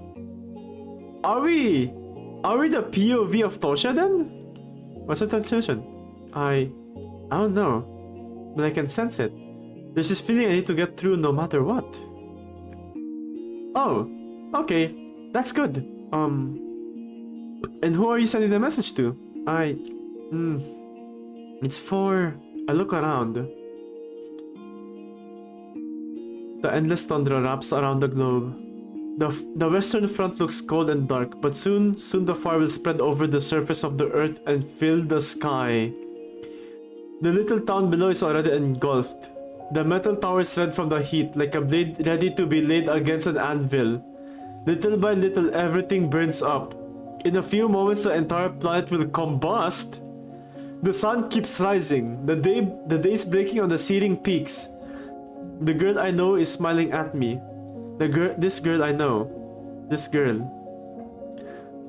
Are we the POV of Tosha then? What's a transmission? I don't know. But I can sense it. There's this feeling I need to get through no matter what. Oh, okay. That's good. And who are you sending the message to? It's for... I look around. The endless tundra wraps around the globe. The western front looks cold and dark, but soon the fire will spread over the surface of the earth and fill the sky. The little town below is already engulfed. The metal towers red from the heat, like a blade ready to be laid against an anvil. Little by little, everything burns up. In a few moments, the entire planet will combust. The sun keeps rising, the days breaking on the searing peaks. The girl I know is smiling at me. This girl I know. This girl.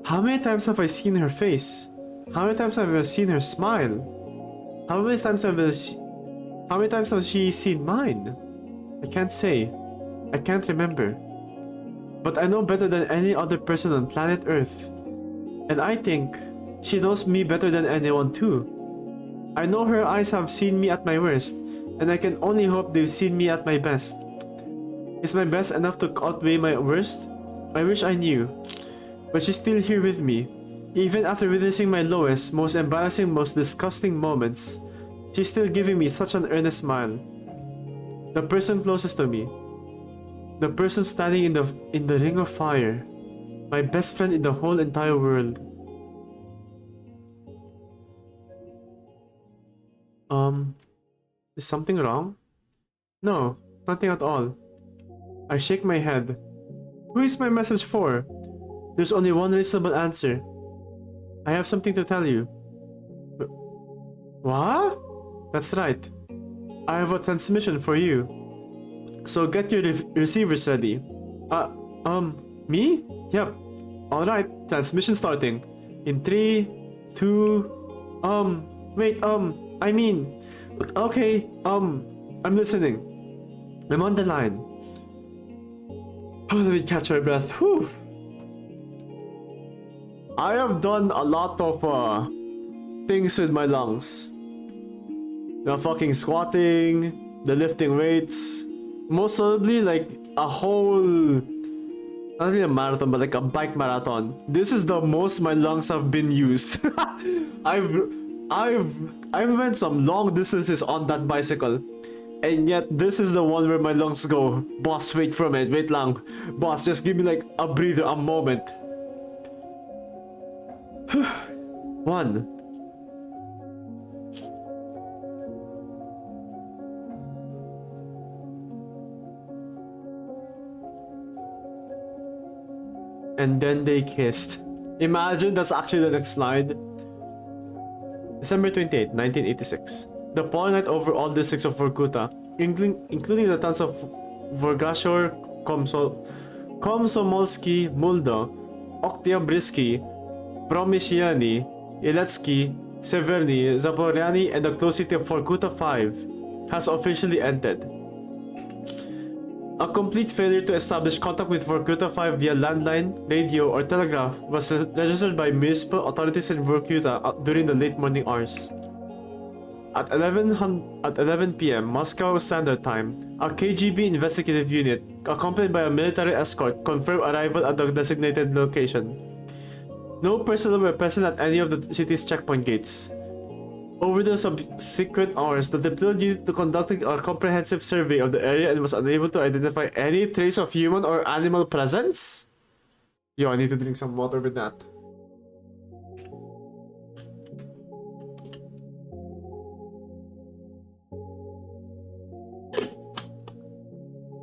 How many times have I seen her face? How many times have I seen her smile? How many times has she seen mine? I can't say. I can't remember. But I know better than any other person on planet Earth. And I think she knows me better than anyone too. I know her eyes have seen me at my worst, and I can only hope they've seen me at my best. Is my best enough to outweigh my worst? I wish I knew. But she's still here with me. Even after witnessing my lowest, most embarrassing, most disgusting moments, she's still giving me such an earnest smile. The person closest to me. The person standing in the ring of fire. My best friend in the whole entire world. Is something wrong? No, nothing at all. I shake my head. Who is my message for? There's only one reasonable answer. I have something to tell you. What? That's right. I have a transmission for you. So get your receivers ready. Me? Yep. Alright, transmission starting. In 3, 2, wait, I mean... Okay, I'm listening. I'm on the line. Oh, let me catch my breath. Whew. I have done a lot of things with my lungs. The fucking squatting, the lifting weights, most probably like a whole, not really a marathon, but like a bike marathon. This is the most my lungs have been used. I've went some long distances on that bicycle. And yet, this is the one where my lungs go. Boss, wait for a minute, wait lang. Boss, just give me like a breather, a moment. 1. And then they kissed. Imagine that's actually the next slide. December 28, 1986. The polar night over all districts of Vorkuta, including the towns of Vorgashor, Komsomolski, Muldo, Oktyabrysky, Promysiani, Iletski, Severny, Zaporyani, and the close city of Vorkuta 5 has officially ended. A complete failure to establish contact with Vorkuta 5 via landline, radio, or telegraph was registered by municipal authorities in Vorkuta during the late morning hours. At 11 p.m. Moscow Standard Time, a KGB investigative unit, accompanied by a military escort, confirmed arrival at the designated location. No personnel were present at any of the city's checkpoint gates. Over the subsequent hours, the deployed unit conducted a comprehensive survey of the area and was unable to identify any trace of human or animal presence. Yo, I need to drink some water with that.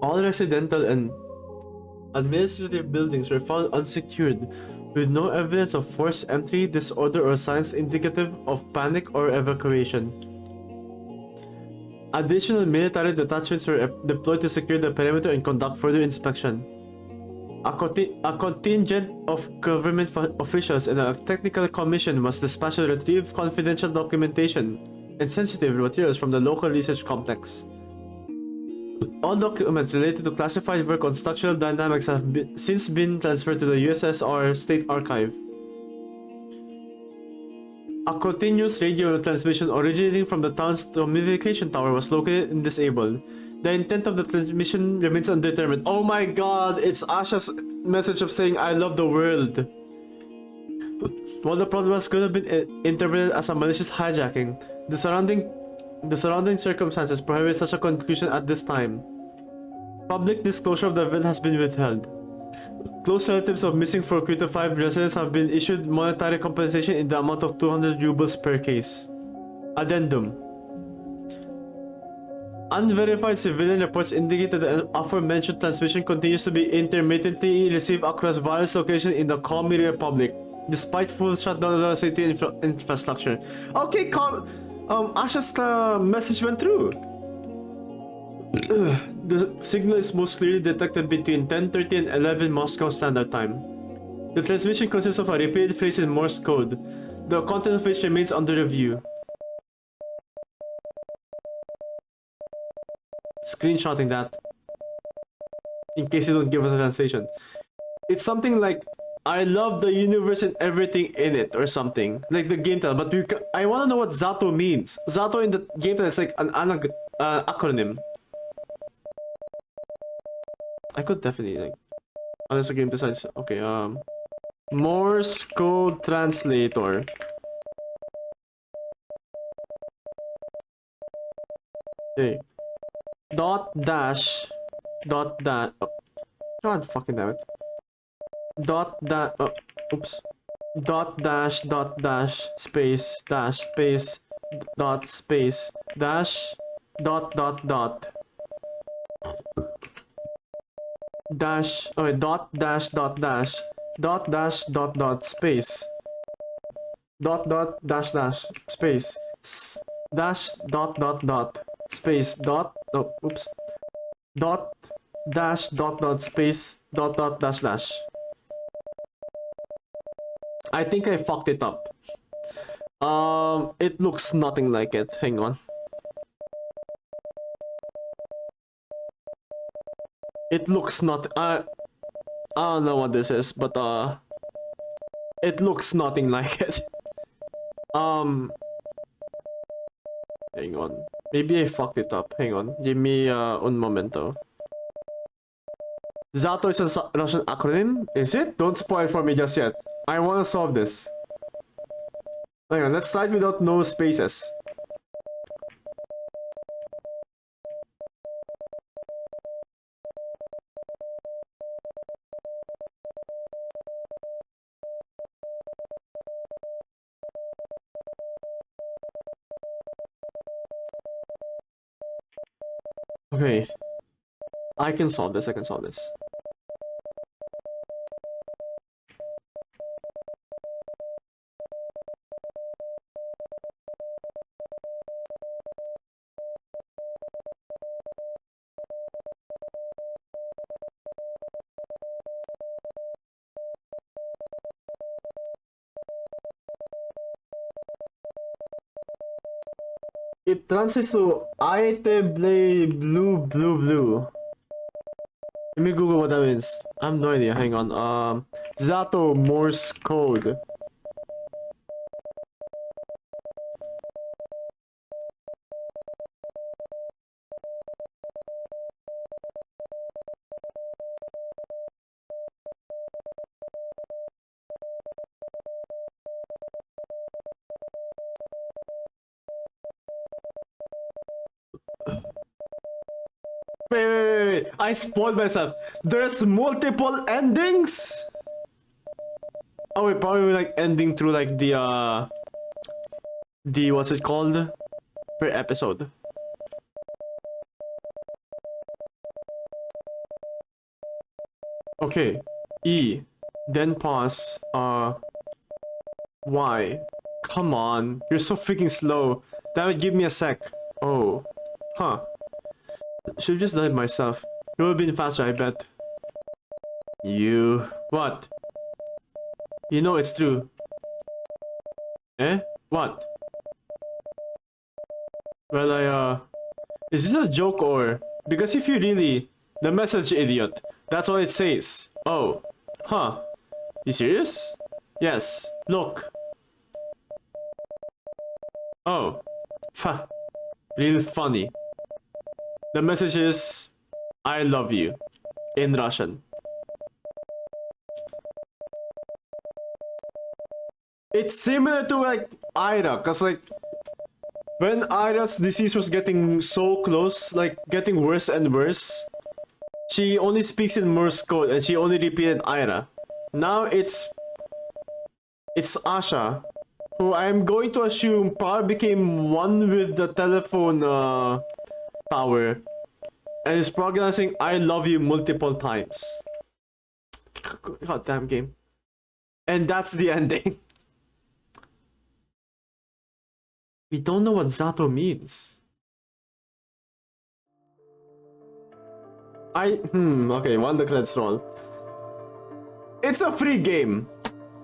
All residential and administrative buildings were found unsecured, with no evidence of forced entry, disorder, or signs indicative of panic or evacuation. Additional military detachments were deployed to secure the perimeter and conduct further inspection. A contingent of government officials and a technical commission was dispatched to retrieve confidential documentation and sensitive materials from the local research complex. All documents related to classified work on structural dynamics have since been transferred to the USSR State Archive. A continuous radio transmission originating from the town's communication tower was located and disabled. The intent of the transmission remains undetermined. Oh my god, it's Asha's message of saying I love the world. While the broadcast could have been interpreted as a malicious hijacking, the surrounding circumstances prohibit such a conclusion at this time. Public disclosure of the event has been withheld. Close relatives of missing Vorkuta 5 residents have been issued monetary compensation in the amount of 200 rubles per case. Addendum. Unverified civilian reports indicate that the aforementioned transmission continues to be intermittently received across various locations in the Komi Republic, despite full shutdown of the city infrastructure. Okay, Asha's message went through. The signal is most clearly detected between 10:30 and 11 Moscow Standard Time. The transmission consists of a repeated phrase in Morse code, the content of which remains under review. Screenshotting that, in case you don't give us a translation. It's something like, I love the universe and everything in it, or something. Like the game title, but I wanna know what Z.A.T.O means. Z.A.T.O in the game title is like an acronym. I could definitely, like, unless the game decides, okay, Morse code translator. Okay. Dot dash, oh, god fucking damn it. Oops. Dot dash, space, dot space, dash, dot. Dash, okay, dot dash, space, dash, space, dash, space, oops, dot, space, dash. I think I fucked it up. It looks nothing like it. Hang on. It looks not. I don't know what this is, but it looks nothing like it. Hang on. Maybe I fucked it up. Hang on. Give me un momento. Z.A.T.O is a Russian acronym? Is it? Don't spoil for me just yet. I wanna solve this. Hang on, let's start without no spaces. Okay. I can solve this. It translates to Aite blue blue blue. Let me Google what that means. I have no idea. Hang on. Z.A.T.O Morse code. Wait. I spoiled myself. There's multiple endings? Oh wait, probably like ending through like the what's it called? Per episode. Okay. E. Then pause. Y. Come on. You're so freaking slow. That would give me a sec. Oh. Huh. Should've just done it myself. It would've been faster, I bet. You... What? You know it's true. Eh? What? Well, is this a joke or... Because if you really... The message, idiot. That's what it says. Oh. Huh. You serious? Yes. Look. Oh. Ha. Real funny. The message is... I love you. In Russian. It's similar to like Ira, cause like when Ira's disease was getting so close, like getting worse and worse, she only speaks in Morse code and she only repeated Ira. Now it's Asha, who I'm going to assume probably became one with the telephone tower and is pronouncing I love you multiple times. God damn game. And that's the ending. We don't know what Z.A.T.O means. Okay, one the credits roll. It's a free game.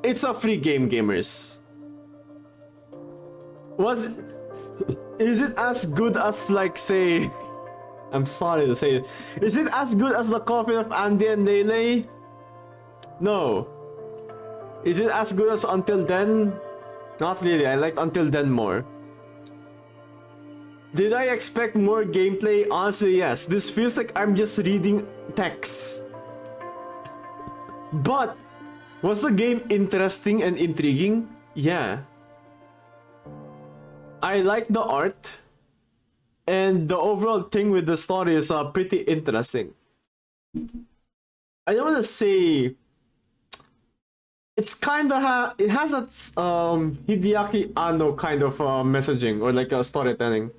It's a free game, gamers. Is it as good as like say... I'm sorry to say it. Is it as good as the coffee of Andy and Lele? No. Is it as good as Until Then? Not really, I liked Until Then more. Did I expect more gameplay? Honestly, yes. This feels like I'm just reading text. But, was the game interesting and intriguing? Yeah. I like the art. And the overall thing with the story is pretty interesting. I don't want to say... It's kinda it has that Hideaki Anno kind of messaging or like storytelling.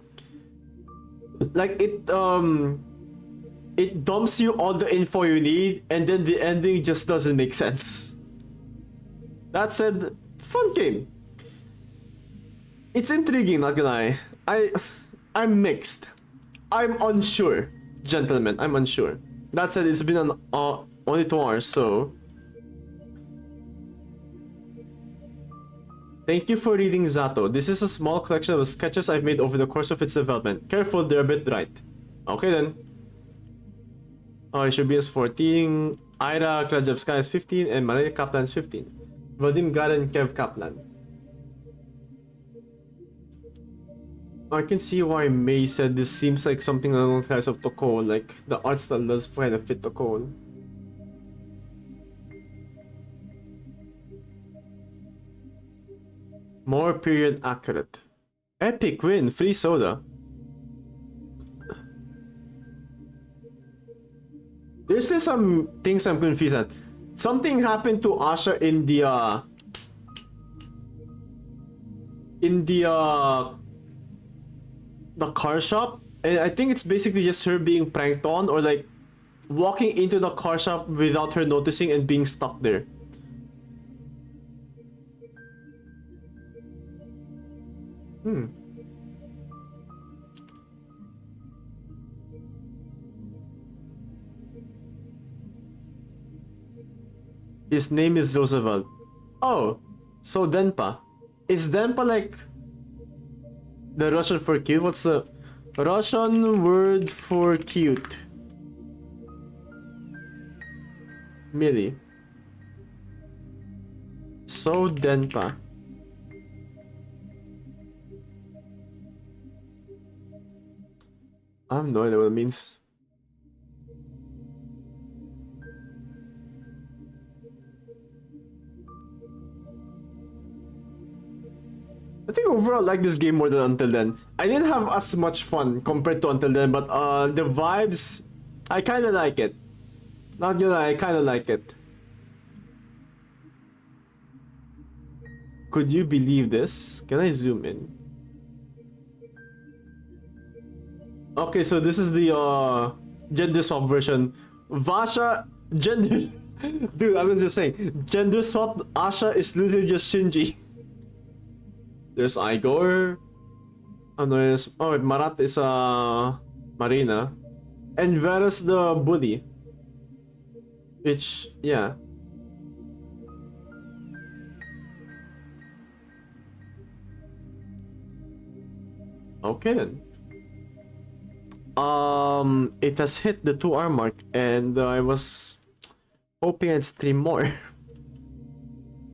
Like it dumps you all the info you need and then the ending just doesn't make sense. That said, fun game. It's intriguing, not gonna lie. I'm mixed. I'm unsure, gentlemen. I'm unsure. That said, it's been only 2 hours, so... Thank you for reading Z.A.T.O. This is a small collection of sketches I've made over the course of its development. Careful, they're a bit bright. Okay then. Oh, it should be as 14. Ira Krajewska is 15 and Maria Kaplan is 15. Vadim Garen Kev Kaplan. I can see why May said this seems like something along the lines of Toko, like the art style does kind of fit Toko. More period accurate. Epic win, free soda. There's still some things I'm confused at. Something happened to Asha in the car shop, and I think it's basically just her being pranked on or like walking into the car shop without her noticing and being stuck there. His name is Roosevelt. Oh, so Denpa. Is Denpa like... The Russian for cute? What's the Russian word for cute? Mili. So denpa. I have no idea what it means. I think overall I like this game more than Until Then. I didn't have as much fun compared to Until Then, but the vibes, I kind of like it. Not gonna lie, I kind of like it. Could you believe this? Can I zoom in? Okay, so this is the gender swap version. Vasha gender dude, I was just saying, gender swap Asha is literally just Shinji. There's Igor. Ano is oh Marat is Marina. And Vera's the bully. Which yeah. Okay then. It has hit the 2 hour mark and I was hoping I'd stream more.